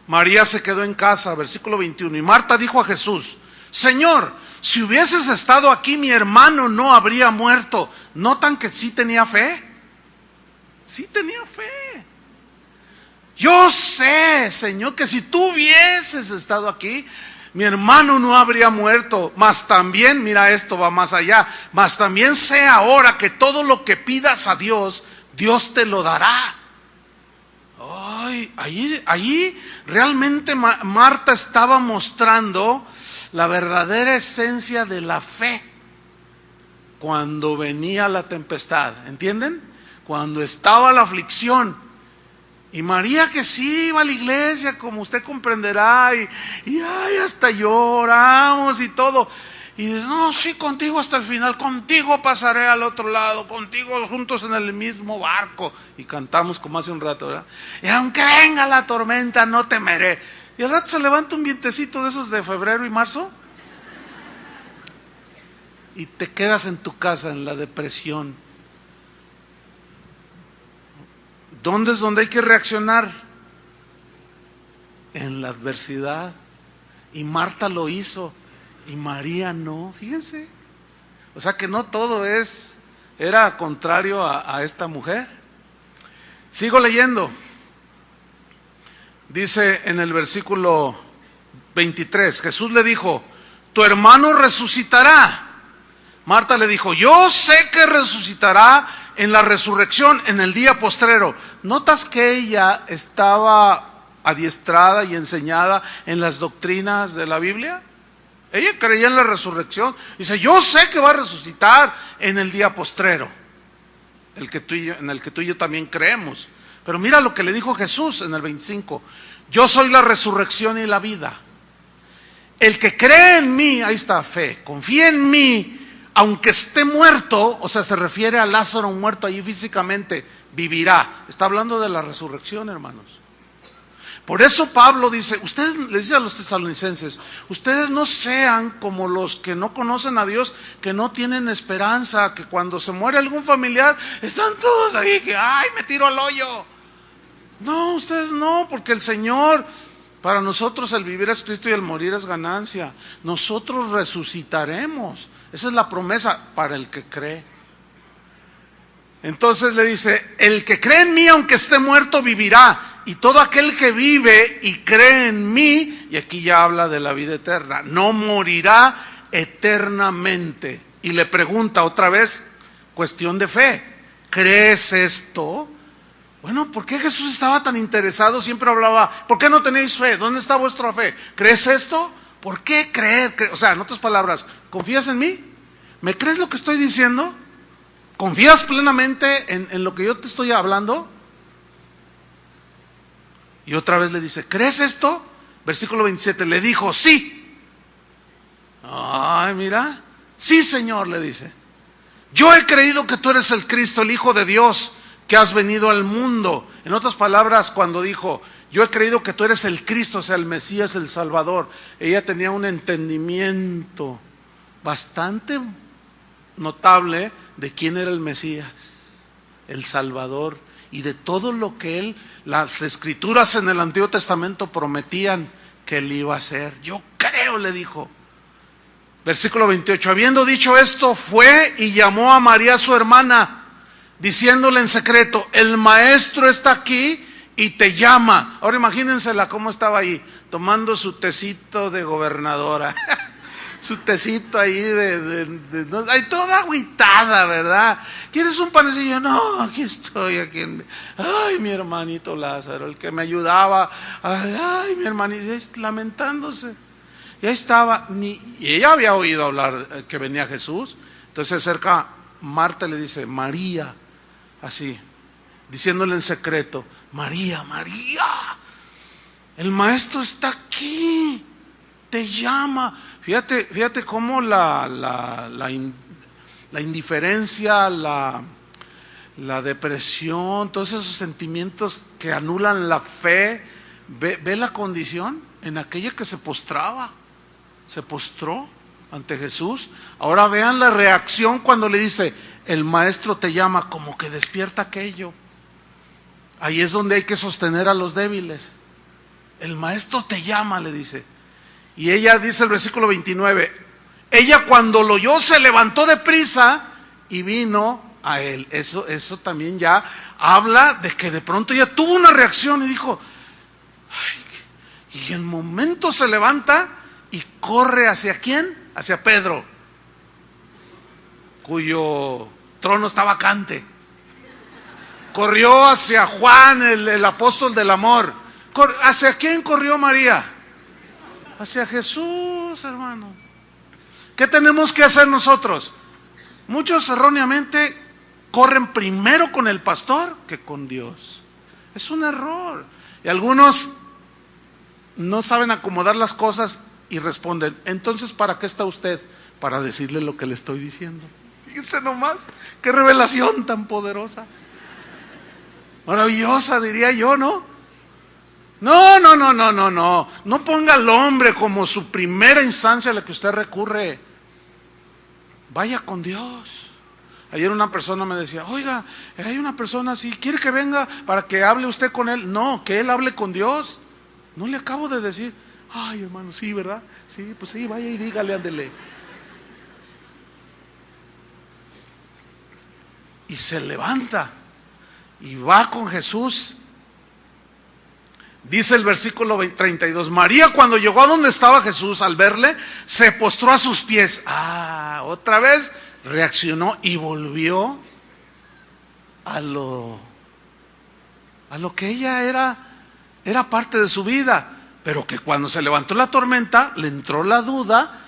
María se quedó en casa, versículo 21. Y Marta dijo a Jesús: Señor, si hubieses estado aquí, mi hermano no habría muerto. ¿Notan que sí tenía fe? Sí tenía fe. Yo sé, Señor, que si tú hubieses estado aquí, mi hermano no habría muerto. Mas también, mira, esto va más allá. Mas también sé ahora que todo lo que pidas a Dios, Dios te lo dará. Ay, allí realmente Marta estaba mostrando la verdadera esencia de la fe. Cuando venía la tempestad, ¿entienden? Cuando estaba la aflicción. Y María, que sí iba a la iglesia, como usted comprenderá, y ay, hasta lloramos y todo. Y dice: no, sí, contigo hasta el final, contigo pasaré al otro lado, contigo juntos en el mismo barco. Y cantamos como hace un rato, ¿verdad? Y aunque venga la tormenta, no temeré. Y al rato se levanta un vientecito de esos de febrero y marzo, y te quedas en tu casa en la depresión. ¿Dónde es donde hay que reaccionar? En la adversidad. Y Marta lo hizo y María no, fíjense. O sea que no todo era contrario a esta mujer. Sigo leyendo. Dice en el versículo 23, Jesús le dijo: tu hermano resucitará. Marta le dijo: yo sé que resucitará en la resurrección, en el día postrero. ¿Notas que ella estaba adiestrada y enseñada en las doctrinas de la Biblia? Ella creía en la resurrección. Dice: yo sé que va a resucitar en el día postrero, en el que tú y yo también creemos. Pero mira lo que le dijo Jesús en el 25: yo soy la resurrección y la vida. El que cree en mí, ahí está, fe, confía en mí, aunque esté muerto, o sea, se refiere a Lázaro muerto allí físicamente, vivirá. Está hablando de la resurrección, hermanos. Por eso Pablo dice, le dice a los tesalonicenses: ustedes no sean como los que no conocen a Dios, que no tienen esperanza, que cuando se muere algún familiar, están todos ahí, que ay, me tiro al hoyo. No, ustedes no, porque el Señor, para nosotros el vivir es Cristo y el morir es ganancia. Nosotros resucitaremos. Esa es la promesa para el que cree. Entonces le dice: el que cree en mí, aunque esté muerto, vivirá. Y todo aquel que vive y cree en mí, y aquí ya habla de la vida eterna, no morirá eternamente. Y le pregunta otra vez, cuestión de fe: ¿crees esto? Bueno, ¿por qué Jesús estaba tan interesado? Siempre hablaba: ¿por qué no tenéis fe? ¿Dónde está vuestra fe? ¿Crees esto? ¿Por qué creer? O sea, en otras palabras, ¿confías en mí? ¿Me crees lo que estoy diciendo? ¿Confías plenamente en lo que yo te estoy hablando? Y otra vez le dice: ¿crees esto? Versículo 27, le dijo: sí. Ay, mira, sí, Señor, le dice. yo he creído que tú eres el Cristo, el Hijo de Dios, que has venido al mundo. En otras palabras, cuando dijo, yo he creído que tú eres el Cristo, o sea, el Mesías, el Salvador, ella tenía un entendimiento bastante notable de quién era el Mesías, el Salvador, y de todo lo que las escrituras en el Antiguo Testamento prometían que él iba a hacer. Yo creo, le dijo. Versículo 28, habiendo dicho esto, fue y llamó a María su hermana, diciéndole en secreto, el maestro está aquí y te llama. Ahora imagínensela cómo estaba ahí, tomando su tecito de gobernadora, su tecito ahí ahí toda agüitada, ¿verdad? ¿Quieres un panecillo? No, aquí estoy, ay, mi hermanito Lázaro, el que me ayudaba, ay, mi hermanito, lamentándose. Y ahí estaba, y ella había oído hablar que venía Jesús. Entonces se acerca Marta y le dice, María, así, diciéndole en secreto, María, María, el maestro está aquí, te llama. Fíjate cómo la indiferencia, la depresión, todos esos sentimientos que anulan la fe, ve la condición en aquella que se postraba. Se postró ante Jesús. Ahora vean la reacción cuando le dice, el maestro te llama, como que despierta aquello. Ahí es donde hay que sostener a los débiles. El maestro te llama, le dice. Y ella dice el versículo 29, ella cuando lo oyó se levantó deprisa y vino a él. Eso también ya habla de que de pronto ella tuvo una reacción y dijo, ay, y en momento se levanta y corre hacia ¿quién? Hacia Pedro, cuyo trono está vacante. Corrió hacia Juan, el apóstol del amor. ¿Hacia quién corrió María? Hacia Jesús, hermano. ¿Qué tenemos que hacer nosotros? Muchos erróneamente corren primero con el pastor que con Dios. Es un error. Y algunos no saben acomodar las cosas y responden, entonces ¿para qué está usted? Para decirle lo que le estoy diciendo. Fíjense nomás, qué revelación tan poderosa. Maravillosa, diría yo, ¿no? No ponga al hombre como su primera instancia a la que usted recurre. Vaya con Dios. Ayer una persona me decía, oiga, hay una persona así, ¿quiere que venga para que hable usted con él? No, que él hable con Dios. No le acabo de decir, ay hermano, sí, ¿verdad? Sí, pues sí, vaya y dígale, ándele. Y se levanta y va con Jesús. Dice el versículo 32, María cuando llegó a donde estaba Jesús, al verle, se postró a sus pies. Otra vez reaccionó y volvió a lo que ella era parte de su vida. Pero que cuando se levantó la tormenta, le entró la duda,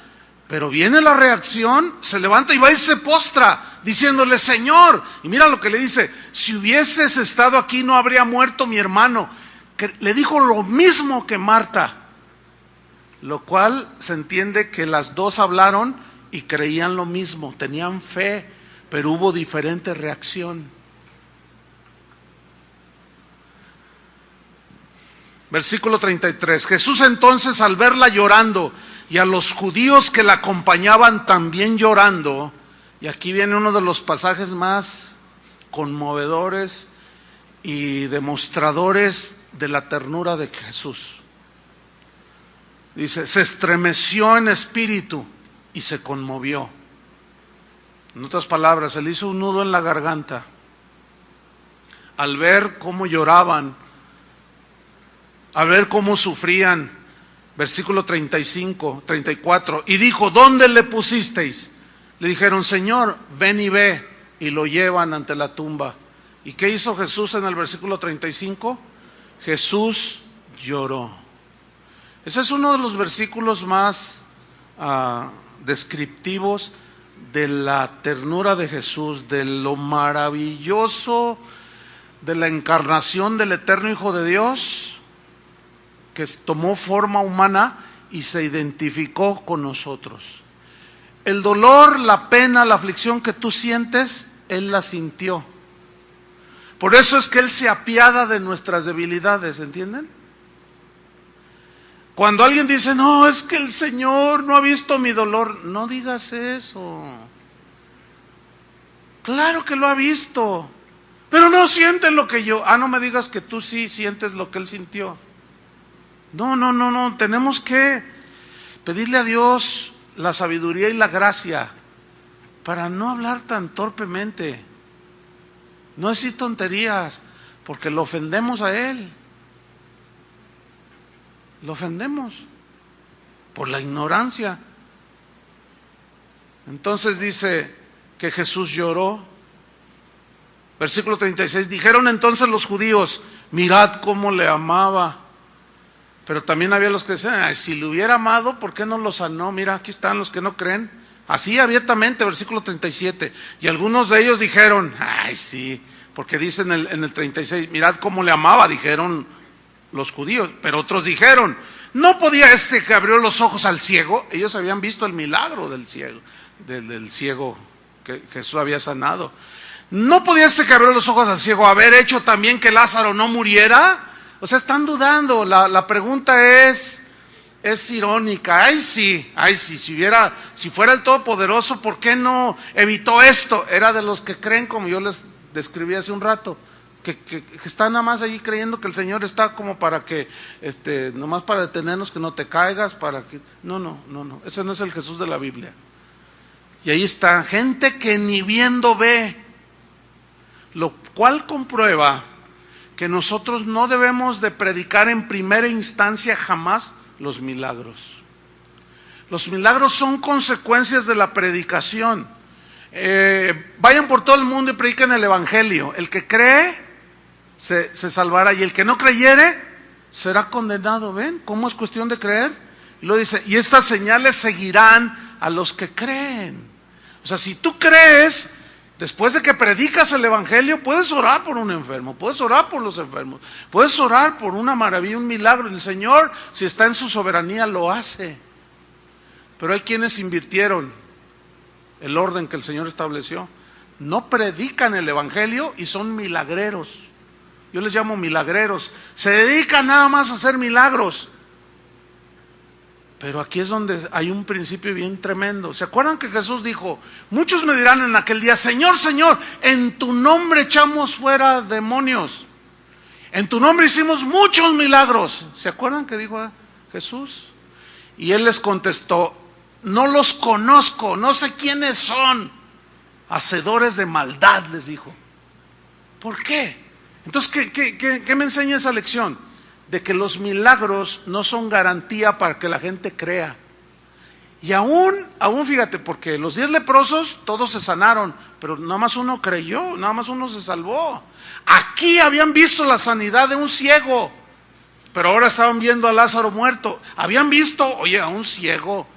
pero viene la reacción, se levanta y va y se postra, diciéndole, Señor, y mira lo que le dice, si hubieses estado aquí no habría muerto mi hermano. Que le dijo lo mismo que Marta, lo cual se entiende que las dos hablaron y creían lo mismo, tenían fe, pero hubo diferente reacción. Versículo 33, Jesús entonces al verla llorando y a los judíos que la acompañaban también llorando, y aquí viene uno de los pasajes más conmovedores y demostradores de la ternura de Jesús. Dice, se estremeció en espíritu y se conmovió. En otras palabras, se le hizo un nudo en la garganta al ver cómo lloraban, a ver cómo sufrían. Versículo 35, 34. Y dijo, ¿dónde le pusisteis? Le dijeron, Señor, ven y ve. Y lo llevan ante la tumba. ¿Y qué hizo Jesús en el versículo 35? Jesús lloró. Ese es uno de los versículos más descriptivos de la ternura de Jesús, de lo maravilloso de la encarnación del eterno Hijo de Dios, que tomó forma humana y se identificó con nosotros. El dolor, la pena, la aflicción que tú sientes, Él la sintió. Por eso es que Él se apiada de nuestras debilidades, ¿entienden? Cuando alguien dice, no, es que el Señor no ha visto mi dolor, no digas eso. Claro que lo ha visto, pero no siente lo que yo. No me digas que tú sí sientes lo que Él sintió. No, tenemos que pedirle a Dios la sabiduría y la gracia para no hablar tan torpemente, no decir tonterías, porque lo ofendemos a Él. Lo ofendemos por la ignorancia. Entonces dice que Jesús lloró. Versículo 36, dijeron entonces los judíos, mirad cómo le amaba. Pero también había los que decían, si le hubiera amado, ¿por qué no lo sanó? Mira, aquí están los que no creen. Así abiertamente, versículo 37. Y algunos de ellos dijeron, sí, porque dice en el 36, mirad cómo le amaba, dijeron los judíos. Pero otros dijeron, ¿no podía este que abrió los ojos al ciego? Ellos habían visto el milagro del ciego, del ciego que Jesús había sanado. ¿No podía este que abrió los ojos al ciego haber hecho también que Lázaro no muriera? O sea, están dudando. La pregunta es irónica. Si fuera el Todopoderoso, ¿por qué no evitó esto? Era de los que creen, como yo les describí hace un rato, que están nada más allí creyendo que el Señor está como para que, nomás para detenernos, que no te caigas, para que... No, ese no es el Jesús de la Biblia. Y ahí está, gente que ni viendo ve, lo cual comprueba que nosotros no debemos de predicar en primera instancia jamás los milagros. Los milagros son consecuencias de la predicación. Vayan por todo el mundo y prediquen el Evangelio. El que cree se salvará, y el que no creyere será condenado. ¿Ven cómo es cuestión de creer? Y lo dice, y estas señales seguirán a los que creen. O sea, si tú crees, después de que predicas el Evangelio, puedes orar por un enfermo, puedes orar por los enfermos, puedes orar por una maravilla, un milagro. El Señor, si está en su soberanía, lo hace. Pero hay quienes invirtieron el orden que el Señor estableció. No predican el Evangelio y son milagreros. Yo les llamo milagreros. Se dedican nada más a hacer milagros. Pero aquí es donde hay un principio bien tremendo. ¿Se acuerdan que Jesús dijo, muchos me dirán en aquel día, Señor, Señor, en tu nombre echamos fuera demonios, en tu nombre hicimos muchos milagros? ¿Se acuerdan que dijo Jesús? Y Él les contestó, no los conozco, no sé quiénes son, hacedores de maldad, les dijo. ¿Por qué? Entonces, ¿qué me enseña esa lección? De que los milagros no son garantía para que la gente crea. Y aún fíjate, porque los 10 leprosos todos se sanaron, pero nada más uno creyó, nada más uno se salvó. Aquí habían visto la sanidad de un ciego, pero ahora estaban viendo a Lázaro muerto. Habían visto, a un ciego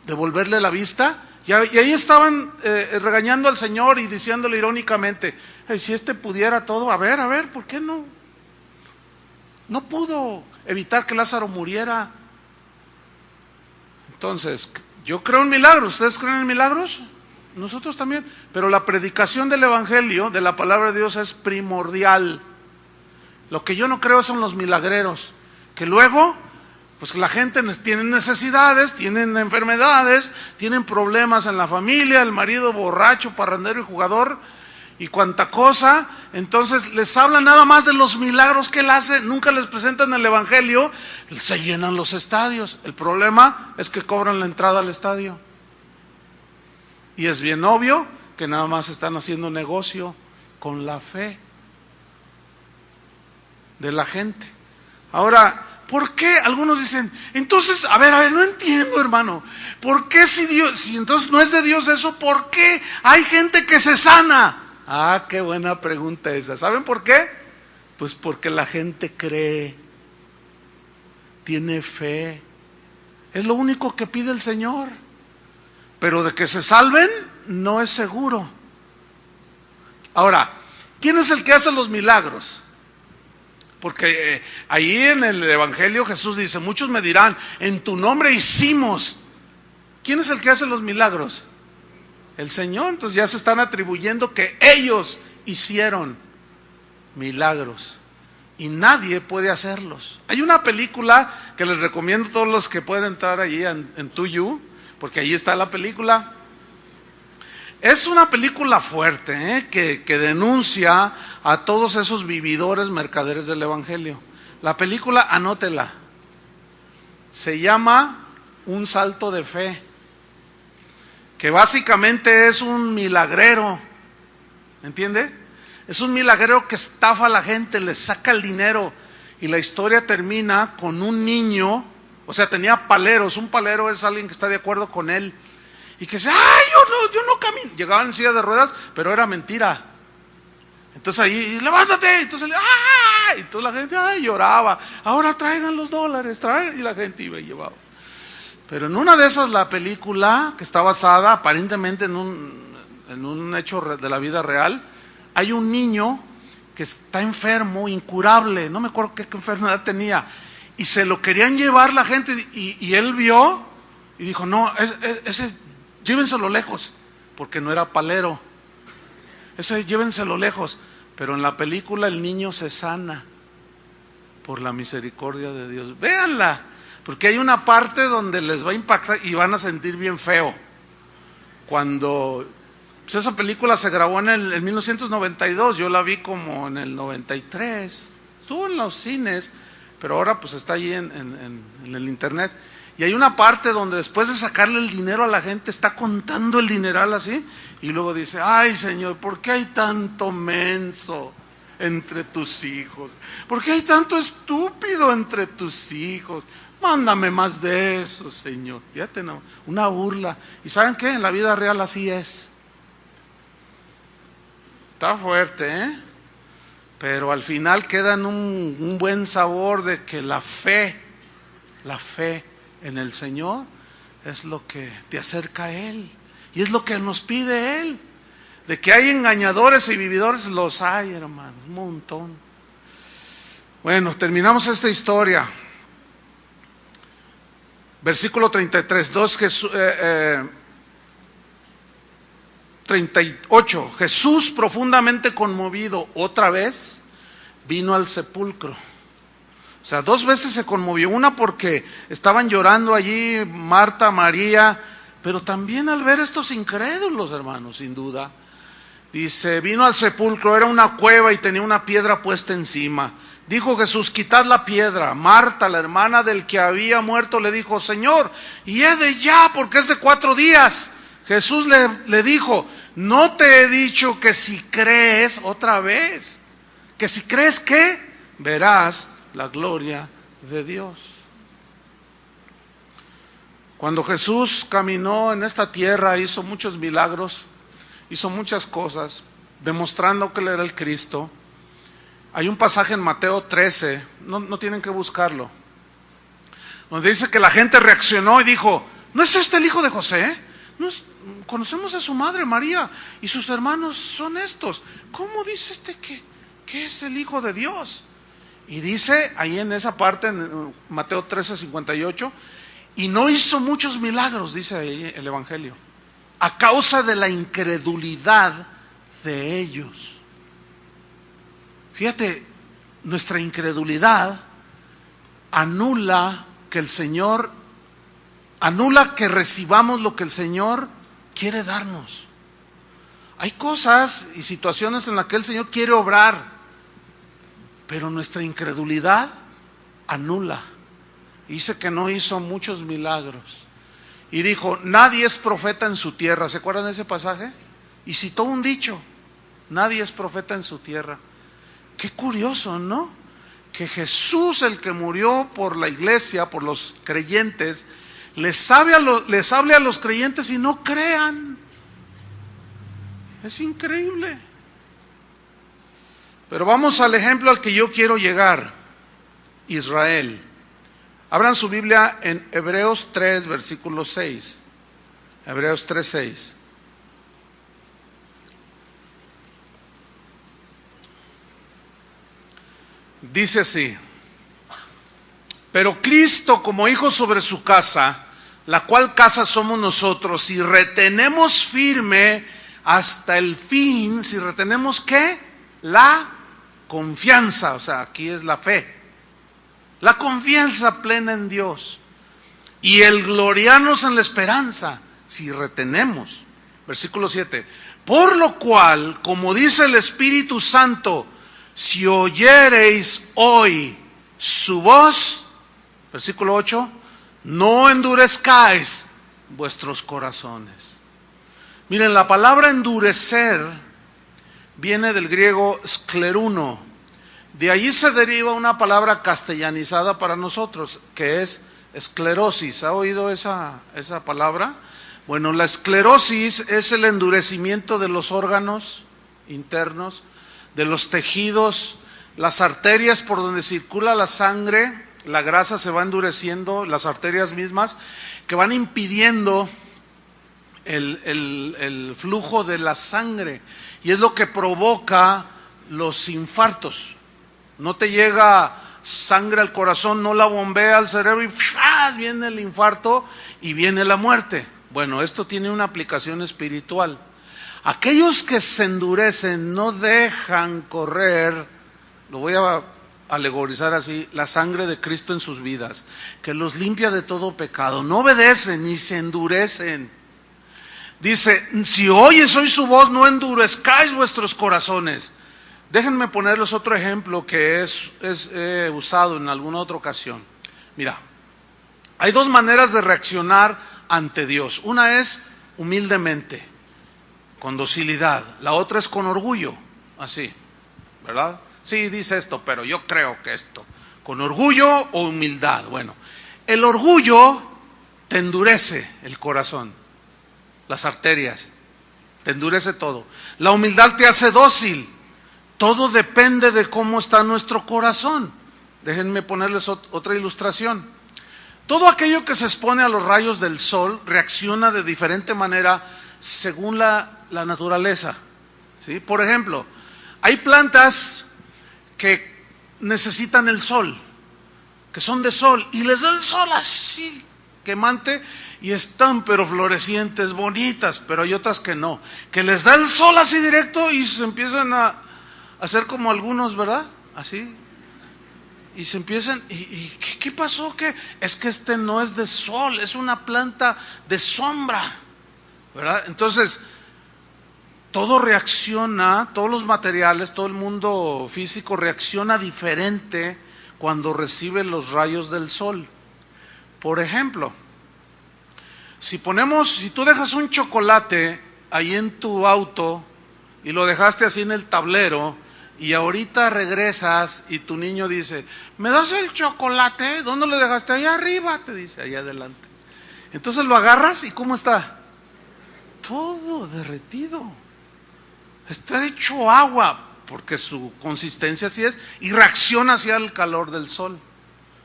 devolverle la vista, y ahí estaban regañando al Señor y diciéndole irónicamente, si pudiera todo, a ver, ¿por qué no? No pudo evitar que Lázaro muriera. Entonces, yo creo en milagros. ¿Ustedes creen en milagros? Nosotros también. Pero la predicación del Evangelio, de la palabra de Dios, es primordial. Lo que yo no creo son los milagreros, que luego, pues la gente tiene necesidades, tienen enfermedades, tienen problemas en la familia, el marido borracho, parrandero y jugador, y cuanta cosa. Entonces les hablan nada más de los milagros que Él hace, nunca les presentan el Evangelio. Se llenan los estadios. El problema es que cobran la entrada al estadio, y es bien obvio que nada más están haciendo negocio con la fe de la gente. Ahora, ¿por qué? Algunos dicen, entonces, a ver, no entiendo, hermano. ¿Por qué si entonces no es de Dios eso, por qué hay gente que se sana? Qué buena pregunta esa. ¿Saben por qué? Pues porque la gente cree, tiene fe. Es lo único que pide el Señor. Pero de que se salven, no es seguro. Ahora, ¿quién es el que hace los milagros? Porque ahí en el Evangelio Jesús dice, muchos me dirán, en tu nombre hicimos. ¿Quién es el que hace los milagros? El Señor. Entonces ya se están atribuyendo que ellos hicieron milagros y nadie puede hacerlos. Hay una película que les recomiendo a todos los que pueden entrar allí en Tuyu, porque ahí está la película. Es una película fuerte, que denuncia a todos esos vividores mercaderes del Evangelio. La película, anótela, se llama Un salto de fe, que básicamente es un milagrero, ¿entiende? Es un milagrero que estafa a la gente, les saca el dinero, y la historia termina con un niño, o sea, tenía paleros. Un palero es alguien que está de acuerdo con él, y que dice, ¡ay, yo no camino! Llegaban en silla de ruedas, pero era mentira. Entonces ahí, ¡levántate! Entonces, ¡ah! Y toda la gente, ¡ay!, lloraba. Ahora traigan los dólares, y la gente iba y llevaba. Pero en una de esas, la película, que está basada aparentemente en un hecho de la vida real, hay un niño que está enfermo, incurable, no me acuerdo qué enfermedad tenía, y se lo querían llevar la gente, y él vio y dijo, no, ese llévenselo lejos, porque no era palero, ese llévenselo lejos. Pero en la película el niño se sana por la misericordia de Dios. Véanla, porque hay una parte donde les va a impactar y van a sentir bien feo. Cuando pues esa película se grabó en 1992, yo la vi como en el 93, estuvo en los cines, pero ahora pues está ahí en el internet. Y hay una parte donde después de sacarle el dinero a la gente, está contando el dineral así, y luego dice, ay Señor, ¿por qué hay tanto menso entre tus hijos? ¿Por qué hay tanto estúpido entre tus hijos? Mándame más de eso, Señor. Fíjate, no, una burla. ¿Y saben qué? En la vida real así es. Está fuerte, pero al final queda en un buen sabor de que la fe en el Señor es lo que te acerca a Él, y es lo que nos pide Él. De que hay engañadores y vividores, los hay, hermanos, un montón. Bueno, terminamos esta historia. Versículo 33, 38. Jesús, profundamente conmovido, otra vez vino al sepulcro. O sea, 2 veces se conmovió. Una porque estaban llorando allí Marta, María, pero también al ver estos incrédulos, hermanos, sin duda. Dice, vino al sepulcro, era una cueva y tenía una piedra puesta encima. Dijo Jesús, quitad la piedra. Marta, la hermana del que había muerto, le dijo, Señor, y he de ya, porque es de 4 días. Jesús le dijo, no te he dicho que si crees, otra vez, que si crees que verás la gloria de Dios. Cuando Jesús caminó en esta tierra, hizo muchos milagros, hizo muchas cosas, demostrando que Él era el Cristo. Hay un pasaje en Mateo 13, no tienen que buscarlo, donde dice que la gente reaccionó y dijo, ¿no es este el hijo de José? Conocemos a su madre María y sus hermanos son estos. ¿Cómo dice este que es el Hijo de Dios? Y dice ahí en esa parte, en Mateo 13, 58, y no hizo muchos milagros, dice ahí el Evangelio, a causa de la incredulidad de ellos. Fíjate, nuestra incredulidad anula que recibamos lo que el Señor quiere darnos. Hay cosas y situaciones en las que el Señor quiere obrar, pero nuestra incredulidad anula. Dice que no hizo muchos milagros. Y dijo, nadie es profeta en su tierra. ¿Se acuerdan de ese pasaje? Y citó un dicho, nadie es profeta en su tierra. Qué curioso, ¿no? Que Jesús, el que murió por la iglesia, por los creyentes, les hable a los creyentes y no crean. Es increíble. Pero vamos al ejemplo al que yo quiero llegar, Israel. Abran su Biblia en Hebreos 3, versículo 6. Hebreos 3, 6. Dice así: pero Cristo, como hijo sobre su casa, la cual casa somos nosotros, si retenemos firme hasta el fin, si retenemos ¿qué? La confianza, o sea, aquí es la fe, la confianza plena en Dios, y el gloriarnos en la esperanza, si retenemos. Versículo 7, por lo cual, como dice el Espíritu Santo, si oyereis hoy su voz, versículo 8, no endurezcáis vuestros corazones. Miren, la palabra endurecer viene del griego skleruno. De allí se deriva una palabra castellanizada para nosotros, que es esclerosis. ¿Ha oído esa palabra? Bueno, la esclerosis es el endurecimiento de los órganos internos, de los tejidos, las arterias por donde circula la sangre. La grasa se va endureciendo, las arterias mismas, que van impidiendo el flujo de la sangre, y es lo que provoca los infartos. No te llega sangre al corazón, no la bombea al cerebro y viene el infarto y viene la muerte. Bueno, esto tiene una aplicación espiritual. Aquellos que se endurecen, no dejan correr, lo voy a alegorizar así, la sangre de Cristo en sus vidas, que los limpia de todo pecado, no obedecen ni se endurecen. Dice, si oyes hoy su voz, no endurezcáis vuestros corazones. Déjenme ponerles otro ejemplo que he usado en alguna otra ocasión. Mira, hay dos maneras de reaccionar ante Dios. Una es humildemente, con docilidad. La otra es con orgullo, así, ¿verdad? Sí, dice esto, pero yo creo que esto. ¿Con orgullo o humildad? Bueno, el orgullo te endurece el corazón, las arterias, te endurece todo. La humildad te hace dócil. Todo depende de cómo está nuestro corazón. Déjenme ponerles otra ilustración. Todo aquello que se expone a los rayos del sol reacciona de diferente manera según la naturaleza, ¿sí? Por ejemplo, hay plantas que necesitan el sol, que son de sol, y les da el sol así, quemante, y están pero florecientes, bonitas, pero hay otras que no, que les da el sol así directo y se empiezan a hacer como algunos, ¿verdad? Así, y se empiezan, ¿y qué pasó? ¿Qué? Es que este no es de sol, es una planta de sombra, ¿verdad? Entonces, todo reacciona, todos los materiales, todo el mundo físico reacciona diferente cuando recibe los rayos del sol. Por ejemplo, si tú dejas un chocolate ahí en tu auto y lo dejaste así en el tablero y ahorita regresas y tu niño dice, ¿me das el chocolate? ¿Dónde lo dejaste? Allá arriba, te dice, allá adelante. Entonces lo agarras y ¿cómo está? Todo derretido. Está hecho agua, porque su consistencia así es, y reacciona hacia el calor del sol.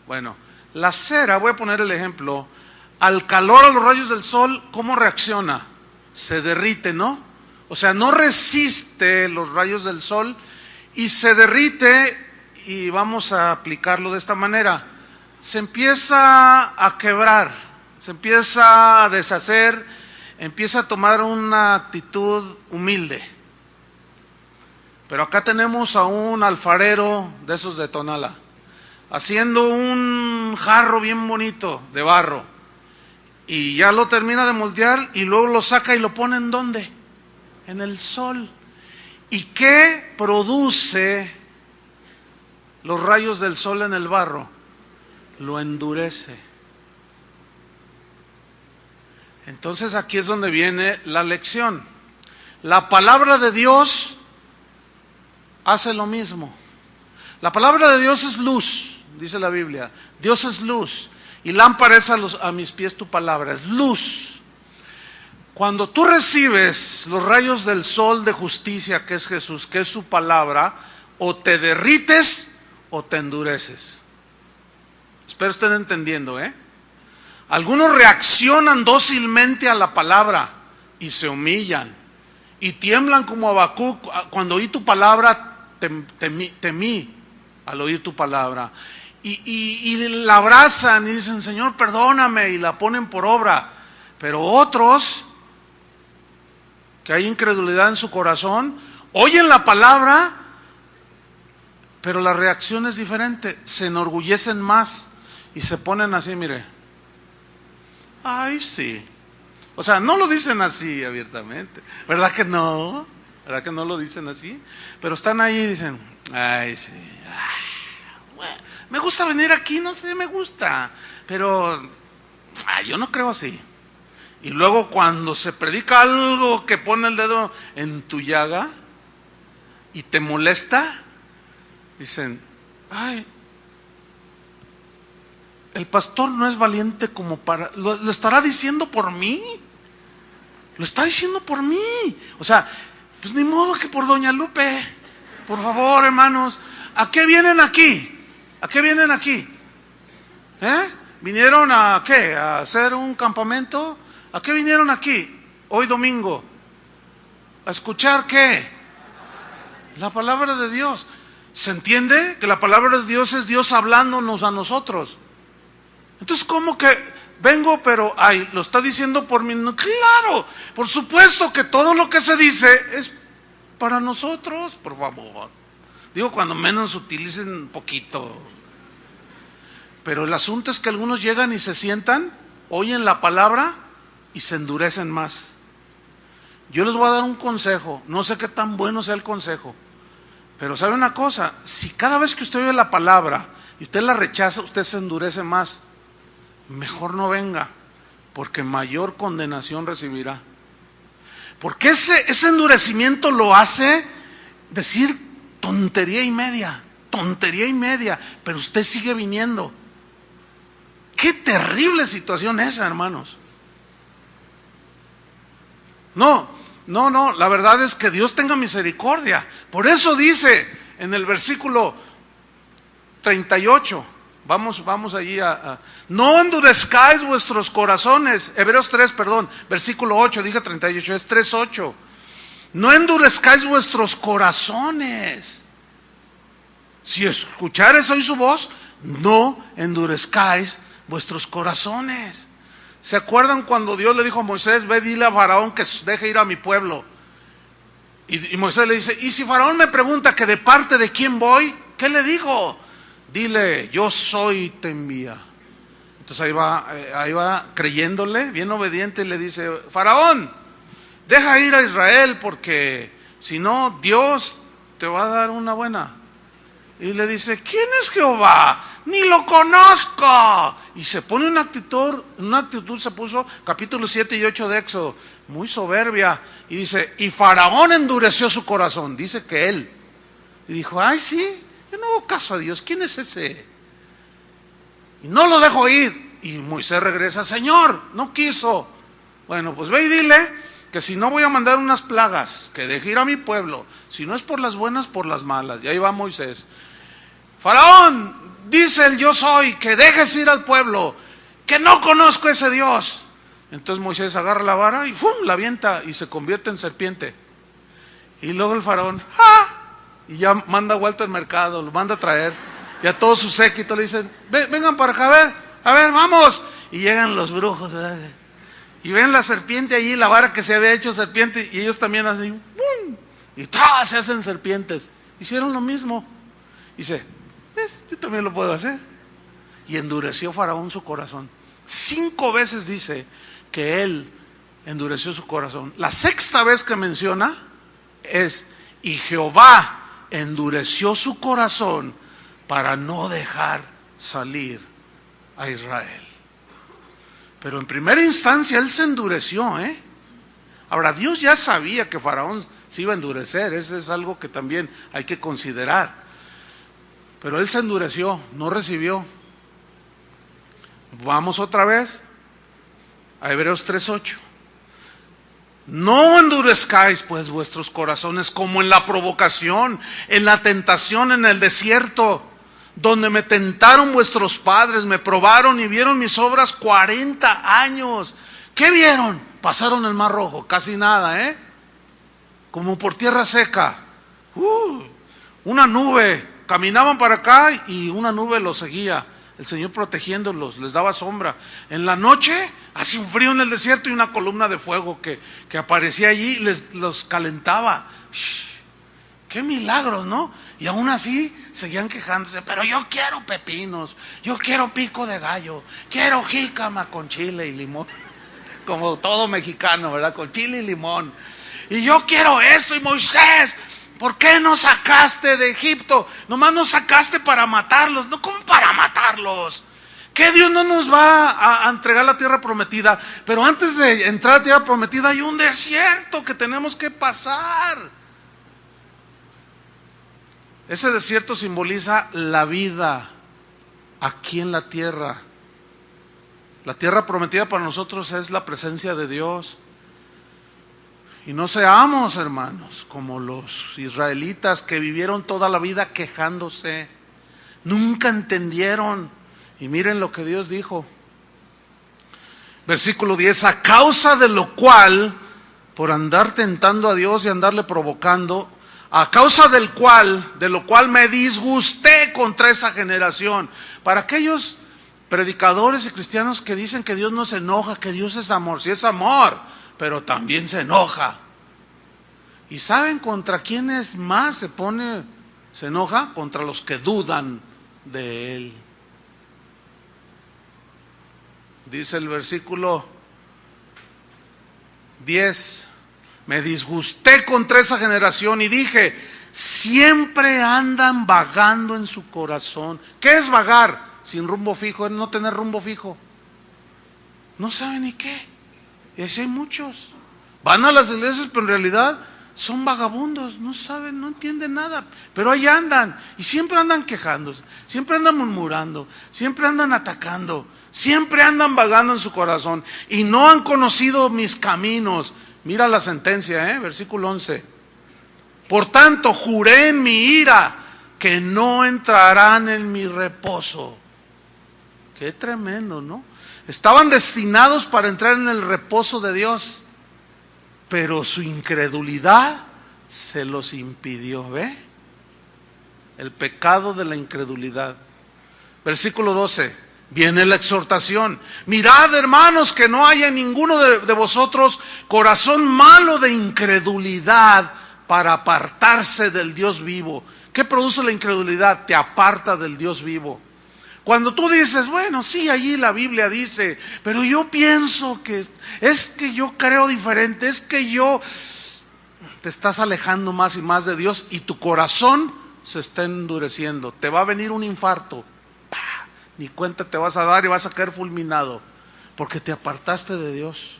Bueno, la cera, voy a poner el ejemplo, al calor, a los rayos del sol, ¿cómo reacciona? Se derrite, ¿no? O sea, no resiste los rayos del sol y se derrite, y vamos a aplicarlo de esta manera. Se empieza a quebrar, se empieza a deshacer, empieza a tomar una actitud humilde. Pero acá tenemos a un alfarero de esos de Tonala, haciendo un jarro bien bonito de barro, y ya lo termina de moldear y luego lo saca y lo pone ¿en dónde? En el sol. ¿Y qué produce los rayos del sol en el barro? Lo endurece. Entonces aquí es donde viene la lección. La palabra de Dios hace lo mismo. La palabra de Dios es luz, dice la Biblia. Dios es luz, y lámpara es a mis pies tu palabra, es luz. Cuando tú recibes los rayos del sol de justicia, que es Jesús, que es su palabra, o te derrites o te endureces. Espero estén entendiendo, ¿eh? Algunos reaccionan dócilmente a la palabra y se humillan y tiemblan como Habacuc. Cuando oí tu palabra, temí al oír tu palabra. y la abrazan y dicen, Señor, perdóname, y la ponen por obra. Pero otros, que hay incredulidad en su corazón, oyen la palabra, pero la reacción es diferente. Se enorgullecen más y se ponen así, mire. Ay, sí. O sea, no lo dicen así abiertamente. ¿Verdad que no? ¿Verdad que no lo dicen así? Pero están ahí y dicen, ay, sí. Bueno, me gusta venir aquí, no sé, me gusta. Pero yo no creo así. Y luego cuando se predica algo que pone el dedo en tu llaga y te molesta, dicen, ay, el pastor no es valiente como para... ¿Lo estará diciendo por mí? Lo está diciendo por mí. O sea, pues ni modo que por doña Lupe. Por favor, hermanos, ¿a qué vienen aquí? ¿A qué vienen aquí? ¿Vinieron a qué? ¿A hacer un campamento? ¿A qué vinieron aquí hoy domingo? ¿A escuchar qué? La palabra de Dios. ¿Se entiende? Que la palabra de Dios es Dios hablándonos a nosotros. Entonces, ¿cómo que vengo, pero ay, lo está diciendo por mí? No, claro, por supuesto que todo lo que se dice es para nosotros, por favor. Digo, cuando menos utilicen un poquito. Pero el asunto es que algunos llegan y se sientan, oyen la palabra y se endurecen más. Yo les voy a dar un consejo, no sé qué tan bueno sea el consejo, pero ¿sabe una cosa? Si cada vez que usted oye la palabra y usted la rechaza, usted se endurece más, mejor no venga, porque mayor condenación recibirá. Porque ese endurecimiento lo hace decir tontería y media, pero usted sigue viniendo. Qué terrible situación esa, hermanos. No, la verdad es que Dios tenga misericordia. Por eso dice en el versículo 38, vamos allí no endurezcáis vuestros corazones. Hebreos 3, perdón, versículo 8, dije 38, es 3:8. No endurezcáis vuestros corazones. Si escuchares hoy su voz, no endurezcáis vuestros corazones. ¿Se acuerdan cuando Dios le dijo a Moisés, ve, dile a Faraón que deje ir a mi pueblo? Y Moisés le dice, ¿y si Faraón me pregunta que de parte de quién voy? ¿Qué le digo? Dile, yo soy, te envía. Entonces ahí va creyéndole, bien obediente, y le dice, Faraón, deja ir a Israel porque si no, Dios te va a dar una buena. Y le dice, ¿quién es Jehová? Ni lo conozco. Y se pone una actitud se puso, capítulo 7 y 8 de Éxodo, muy soberbia. Y dice, y Faraón endureció su corazón. Dice que él. Y dijo, ay sí, yo no hago caso a Dios, ¿quién es ese? Y no lo dejo ir. Y Moisés regresa, Señor, no quiso. Bueno, pues ve y dile que si no voy a mandar unas plagas, que deje ir a mi pueblo, si no es por las buenas, por las malas. Y ahí va Moisés. Faraón, dice el yo soy, que dejes ir al pueblo, que no conozco ese Dios. Entonces Moisés agarra la vara y ¡fum!, la avienta y se convierte en serpiente. Y luego el faraón, y ya manda vuelta al mercado, lo manda a traer. Y a todos sus séquitos le dicen, vengan para acá, a ver, vamos. Y llegan los brujos, ¿verdad? Y ven la serpiente allí, la vara que se había hecho serpiente, y ellos también hacen ¡pum!, y se hacen serpientes. Hicieron lo mismo. Dice, ¿ves? Yo también lo puedo hacer. Y endureció Faraón su corazón. 5 veces dice que él endureció su corazón. La 6ª vez que menciona es, y Jehová endureció su corazón para no dejar salir a Israel. Pero en primera instancia él se endureció, Ahora, Dios ya sabía que Faraón se iba a endurecer, eso es algo que también hay que considerar. Pero él se endureció, no recibió. Vamos otra vez a Hebreos 3:8. No endurezcáis pues vuestros corazones como en la provocación, en la tentación en el desierto, donde me tentaron vuestros padres, me probaron y vieron mis obras 40 años. ¿Qué vieron? Pasaron el Mar Rojo, casi nada, como por tierra seca. Una nube caminaban para acá y una nube los seguía, el Señor protegiéndolos, les daba sombra. En la noche hacía un frío en el desierto y una columna de fuego que aparecía allí y los calentaba. ¡Qué milagros!, ¿no? Y aún así seguían quejándose, pero yo quiero pepinos, yo quiero pico de gallo, quiero jícama con chile y limón, como todo mexicano, ¿verdad? Con chile y limón. Y yo quiero esto. Y Moisés, ¿por qué nos sacaste de Egipto? Nomás nos sacaste para matarlos. No, ¿cómo para matarlos? Que Dios no nos va a entregar la tierra prometida, pero antes de entrar a la tierra prometida hay un desierto que tenemos que pasar. Ese desierto simboliza la vida aquí en la tierra. La tierra prometida para nosotros es la presencia de Dios. Y no seamos, hermanos, como los israelitas que vivieron toda la vida quejándose. Nunca entendieron. Y miren lo que Dios dijo. Versículo 10, a causa de lo cual, por andar tentando a Dios y andarle provocando, a causa de lo cual me disgusté contra esa generación. Para aquellos predicadores y cristianos que dicen que Dios no se enoja, que Dios es amor. Sí es amor, pero también se enoja. ¿Y saben contra quiénes más se enoja? Contra los que dudan de Él. Dice el versículo 10, me disgusté contra esa generación y dije, siempre andan vagando en su corazón. ¿Qué es vagar? Sin rumbo fijo, es no tener rumbo fijo. No saben ni qué. Y así hay muchos. Van a las iglesias, pero en realidad son vagabundos, no saben, no entienden nada. Pero ahí andan, y siempre andan quejándose, siempre andan murmurando, siempre andan atacando, siempre andan vagando en su corazón. Y no han conocido mis caminos. Mira la sentencia, versículo 11. Por tanto, juré en mi ira que no entrarán en mi reposo. Qué tremendo, ¿no? Estaban destinados para entrar en el reposo de Dios, pero su incredulidad se los impidió, ¿ve? El pecado de la incredulidad. Versículo 12. Viene la exhortación. Mirad, hermanos, que no haya en ninguno de vosotros corazón malo de incredulidad para apartarse del Dios vivo. ¿Qué produce la incredulidad? Te aparta del Dios vivo. Cuando tú dices, bueno, sí, allí la Biblia dice, pero yo pienso que es que yo creo diferente, es que yo... Te estás alejando más y más de Dios y tu corazón se está endureciendo. Te va a venir un infarto. Ni cuenta te vas a dar y vas a caer fulminado, porque te apartaste de Dios.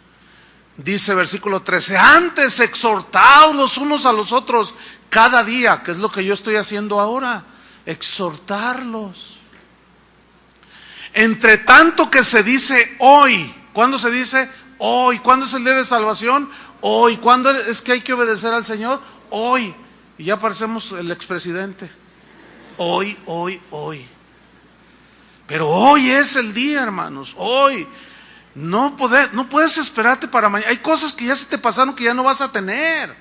Dice versículo 13, antes exhortaos los unos a los otros cada día, que es lo que yo estoy haciendo ahora, exhortarlos. Entre tanto que se dice hoy. ¿Cuándo se dice hoy? ¿Cuándo es el día de salvación? Hoy. ¿Cuándo es que hay que obedecer al Señor? Hoy. Y ya parecemos el expresidente. Hoy, hoy, hoy. Pero hoy es el día, hermanos, hoy. No puedes esperarte para mañana. Hay cosas que ya se te pasaron que ya no vas a tener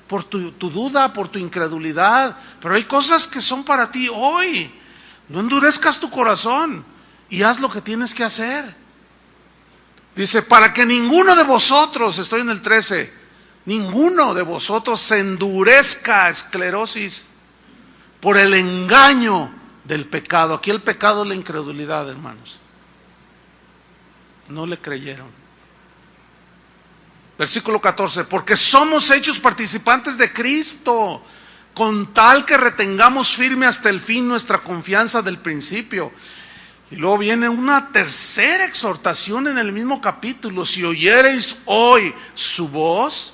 por tu duda, por tu incredulidad. Pero hay cosas que son para ti hoy. No endurezcas tu corazón y haz lo que tienes que hacer. Dice, para que ninguno de vosotros, estoy en el 13, ninguno de vosotros se endurezca, esclerosis, por el engaño del pecado. Aquí el pecado es la incredulidad, hermanos. No le creyeron. Versículo 14, porque somos hechos participantes de Cristo, con tal que retengamos firme hasta el fin nuestra confianza del principio. Y luego viene una tercera exhortación en el mismo capítulo. Si oyereis hoy su voz,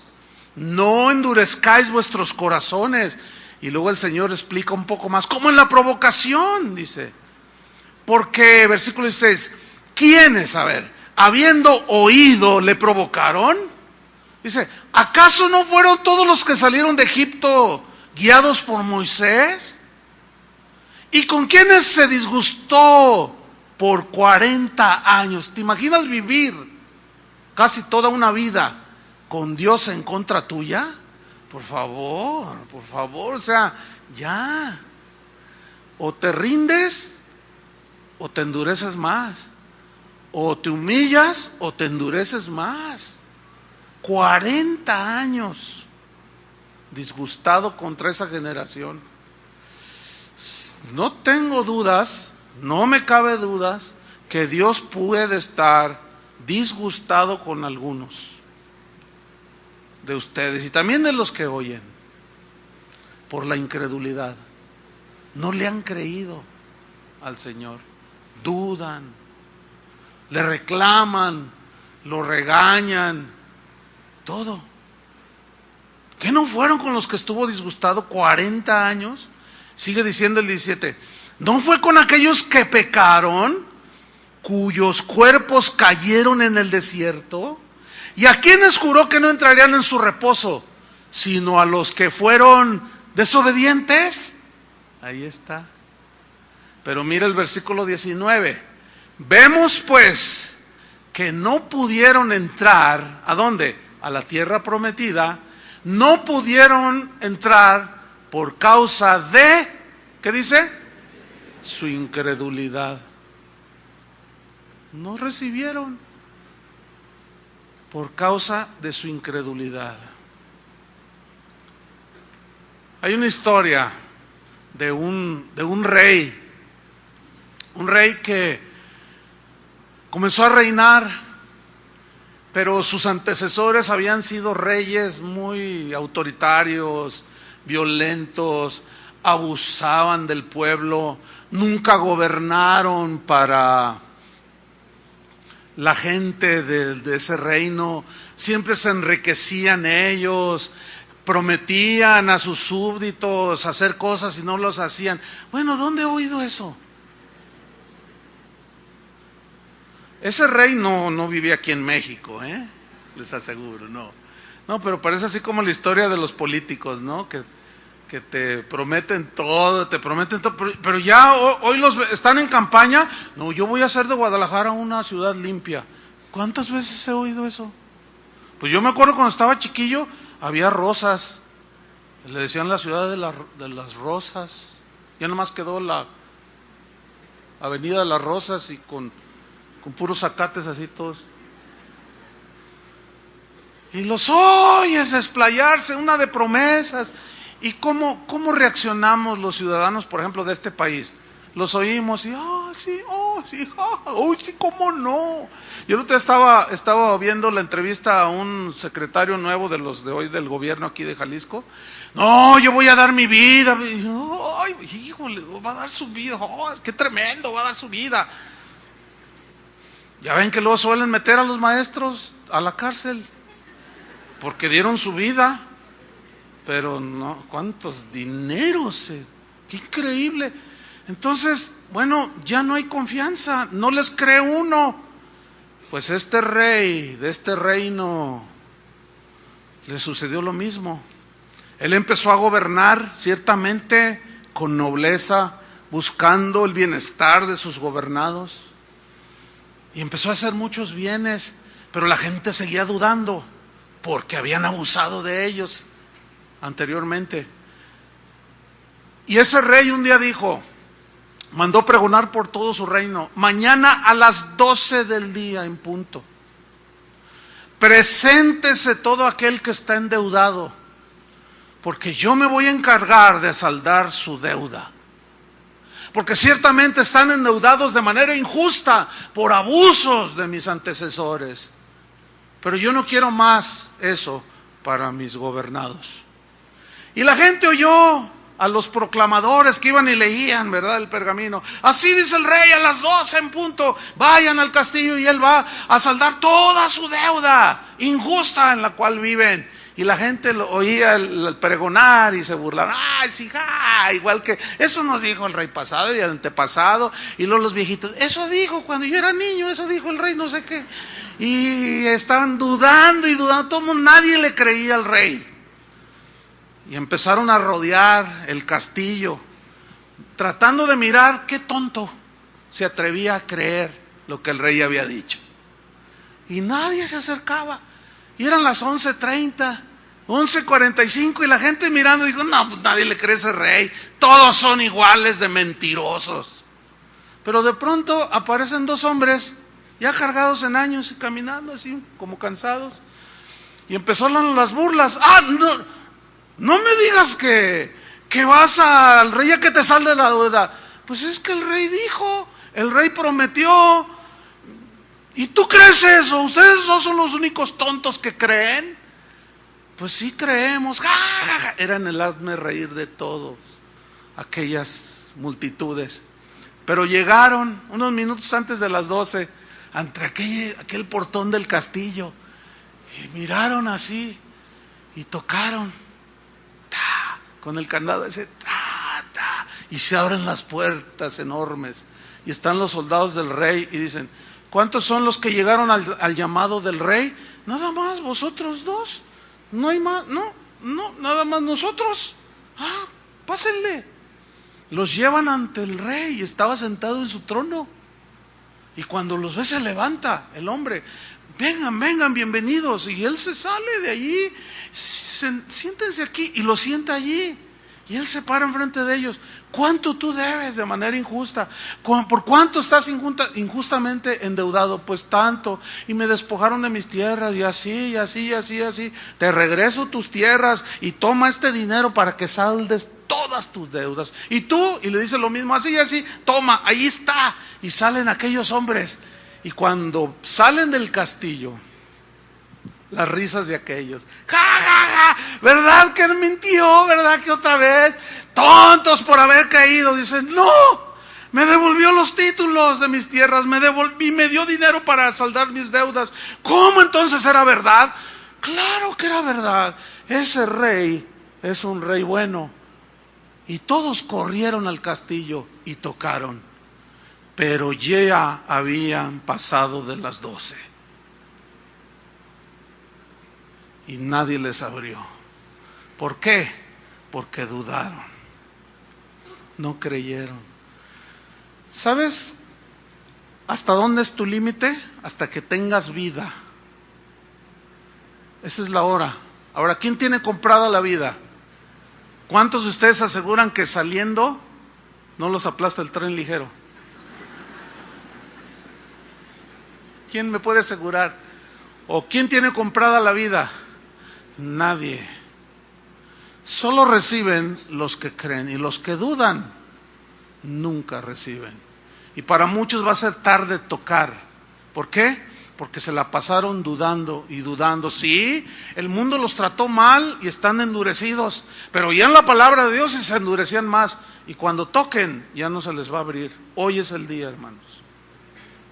no endurezcáis vuestros corazones. Y luego el Señor explica un poco más, como en la provocación, dice. Porque, versículo 16, ¿quiénes, habiendo oído, le provocaron? Dice, ¿acaso no fueron todos los que salieron de Egipto guiados por Moisés? ¿Y con quiénes se disgustó por 40 años? ¿Te imaginas vivir casi toda una vida con Dios en contra tuya? Por favor, o sea, ya. o te rindes o te endureces más, o te humillas o te endureces más. 40 años disgustado contra esa generación. No tengo dudas, no me cabe dudas que Dios puede estar disgustado con algunos de ustedes y también de los que oyen por la incredulidad. No le han creído al Señor, dudan, le reclaman, lo regañan, todo. ¿Qué no fueron con los que estuvo disgustado 40 años? Sigue diciendo el 17, ¿no fue con aquellos que pecaron, cuyos cuerpos cayeron en el desierto? ¿Y a quienes juró que no entrarían en su reposo, sino a los que fueron desobedientes? Ahí está. Pero mira el versículo 19. Vemos pues que no pudieron entrar, ¿a dónde? A la tierra prometida. No pudieron entrar por causa de, ¿qué dice? Su incredulidad. No recibieron por causa de su incredulidad. Hay una historia de un rey que comenzó a reinar, pero sus antecesores habían sido reyes muy autoritarios, violentos, abusaban del pueblo, nunca gobernaron para la gente de ese reino, siempre se enriquecían ellos, prometían a sus súbditos hacer cosas y no los hacían. Bueno, ¿dónde he oído eso? Ese rey no vivía aquí en México, les aseguro, no. No, pero parece así como la historia de los políticos, ¿no? Que te prometen todo, pero ya hoy los están en campaña. No, yo voy a hacer de Guadalajara una ciudad limpia. ¿Cuántas veces he oído eso? Pues yo me acuerdo cuando estaba chiquillo, había Rosas, le decían la ciudad de las Rosas. Ya nomás quedó la avenida de las Rosas y con puros zacates así todos. Y los oyes explayarse, una de promesas. ¿Y cómo reaccionamos los ciudadanos, por ejemplo, de este país? Los oímos y, sí, sí, cómo no. Yo el otro día estaba viendo la entrevista a un secretario nuevo de los de hoy del gobierno aquí de Jalisco. No, yo voy a dar mi vida. Ay, híjole, va a dar su vida. Qué tremendo, va a dar su vida. Ya ven que luego suelen meter a los maestros a la cárcel porque dieron su vida. Pero no, cuántos dineros, qué increíble. Entonces, bueno, ya no hay confianza, no les cree uno. Pues este rey de este reino le sucedió lo mismo. Él empezó a gobernar ciertamente con nobleza, buscando el bienestar de sus gobernados. Y empezó a hacer muchos bienes, pero la gente seguía dudando porque habían abusado de ellos anteriormente. Y ese rey un día dijo, mandó pregonar por todo su reino: mañana a las 12 del día en punto, preséntese todo aquel que está endeudado, porque yo me voy a encargar de saldar su deuda. Porque ciertamente están endeudados de manera injusta por abusos de mis antecesores. Pero yo no quiero más eso para mis gobernados. Y la gente oyó a los proclamadores que iban y leían, ¿verdad?, el pergamino. Así dice el rey, a las 12 en punto, vayan al castillo y él va a saldar toda su deuda injusta en la cual viven. Y la gente lo oía el pregonar y se burlaban. ¡Ay, sí, igual que eso nos dijo el rey pasado y el antepasado! Y luego los viejitos, eso dijo cuando yo era niño, eso dijo el rey no sé qué. Y estaban dudando y dudando, todo el mundo, nadie le creía al rey. Y empezaron a rodear el castillo, tratando de mirar qué tonto se atrevía a creer lo que el rey había dicho. Y nadie se acercaba. Y eran las 11:30. 11:45 y la gente mirando dijo, no, pues nadie le cree a ese rey, todos son iguales de mentirosos. Pero de pronto aparecen dos hombres ya cargados en años y caminando así como cansados, y empezaron las burlas. No me digas que vas al rey a que te salde la deuda. Pues es que el rey dijo, el rey prometió. ¿Y tú crees eso? ¿Ustedes no son los únicos tontos que creen? Pues sí creemos. ¡Ja, ja, ja! Eran el hazme reír de todos aquellas multitudes. Pero llegaron unos minutos antes de las 12 ante aquel portón del castillo y miraron así y tocaron con el candado ese, y se abren las puertas enormes y están los soldados del rey y dicen, ¿cuántos son los que llegaron al llamado del rey? Nada más, vosotros dos, no hay más, no, nada más nosotros. Pásenle. Los llevan ante el rey y estaba sentado en su trono, y cuando los ve se levanta el hombre, vengan, bienvenidos, y él se sale de allí, siéntense aquí, y lo sienta allí, y él se para enfrente de ellos. ¿Cuánto tú debes de manera injusta? ¿Por cuánto estás injustamente endeudado? Pues tanto, y me despojaron de mis tierras, y así. Te regreso tus tierras, y toma este dinero para que saldes todas tus deudas. Y tú, y le dice lo mismo, así, toma, ahí está. Y salen aquellos hombres, y cuando salen del castillo, las risas de aquellos, ¡ja, ja, ja! ¿Verdad que mintió? ¿Verdad que otra vez? Tontos por haber caído. Dicen, no, me devolvió los títulos de mis tierras, y me dio dinero para saldar mis deudas. ¿Cómo entonces era verdad? Claro que era verdad. Ese rey es un rey bueno. Y todos corrieron al castillo y tocaron, pero ya habían pasado de las 12 y nadie les abrió. ¿Por qué? Porque dudaron, no creyeron. ¿Sabes hasta dónde es tu límite? Hasta que tengas vida. Esa es la hora. Ahora, ¿quién tiene comprada la vida? ¿Cuántos de ustedes aseguran que saliendo no los aplasta el tren ligero? ¿Quién me puede asegurar? ¿O quién tiene comprada la vida? Nadie. Solo reciben los que creen, y los que dudan nunca reciben. Y para muchos va a ser tarde tocar. ¿Por qué? Porque se la pasaron dudando y dudando. Sí, el mundo los trató mal y están endurecidos, pero ya en la palabra de Dios se endurecían más, y cuando toquen ya no se les va a abrir. Hoy es el día, hermanos.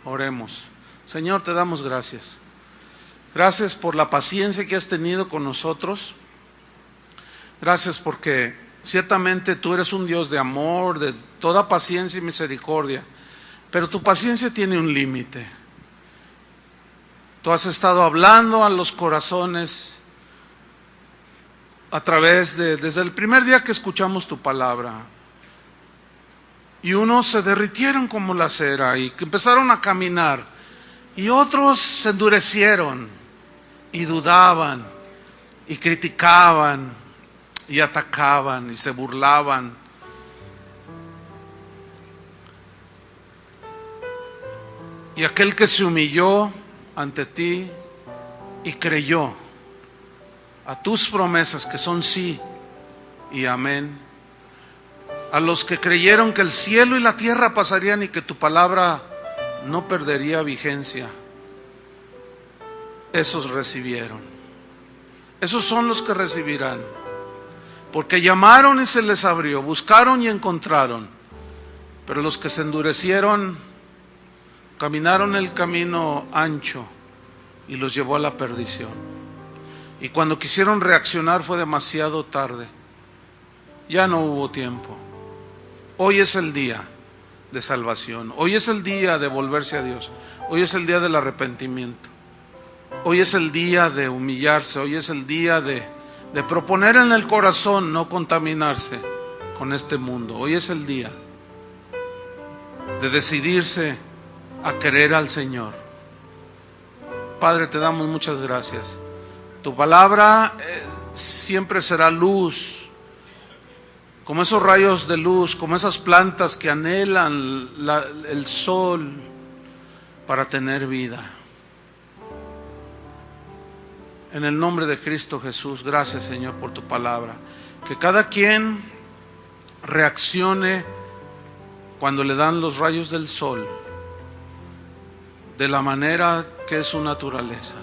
Oremos. Señor, te damos gracias. Gracias por la paciencia que has tenido con nosotros. Gracias porque ciertamente tú eres un Dios de amor, de toda paciencia y misericordia, pero tu paciencia tiene un límite. Tú has estado hablando a los corazones a través desde el primer día que escuchamos tu palabra. Y unos se derritieron como la cera y que empezaron a caminar, y otros se endurecieron y dudaban y criticaban y atacaban y se burlaban. Y aquel que se humilló ante ti y creyó a tus promesas, que son sí y amén, a los que creyeron que el cielo y la tierra pasarían y que tu palabra no perdería vigencia, esos recibieron. Esos son los que recibirán, porque llamaron y se les abrió, buscaron y encontraron. Pero los que se endurecieron caminaron el camino ancho y los llevó a la perdición. Y cuando quisieron reaccionar fue demasiado tarde. Ya no hubo tiempo. Hoy es el día de salvación. Hoy es el día de volverse a Dios. Hoy es el día del arrepentimiento. Hoy es el día de humillarse. Hoy es el día de proponer en el corazón no contaminarse con este mundo. Hoy es el día de decidirse a querer al Señor. Padre, te damos muchas gracias. Tu palabra siempre será luz, como esos rayos de luz, como esas plantas que anhelan el sol para tener vida. En el nombre de Cristo Jesús, gracias Señor por tu palabra. Que cada quien reaccione cuando le dan los rayos del sol de la manera que es su naturaleza.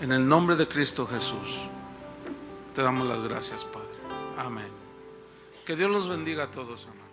En el nombre de Cristo Jesús, te damos las gracias, Padre. Amén. Que Dios los bendiga a todos, hermanos.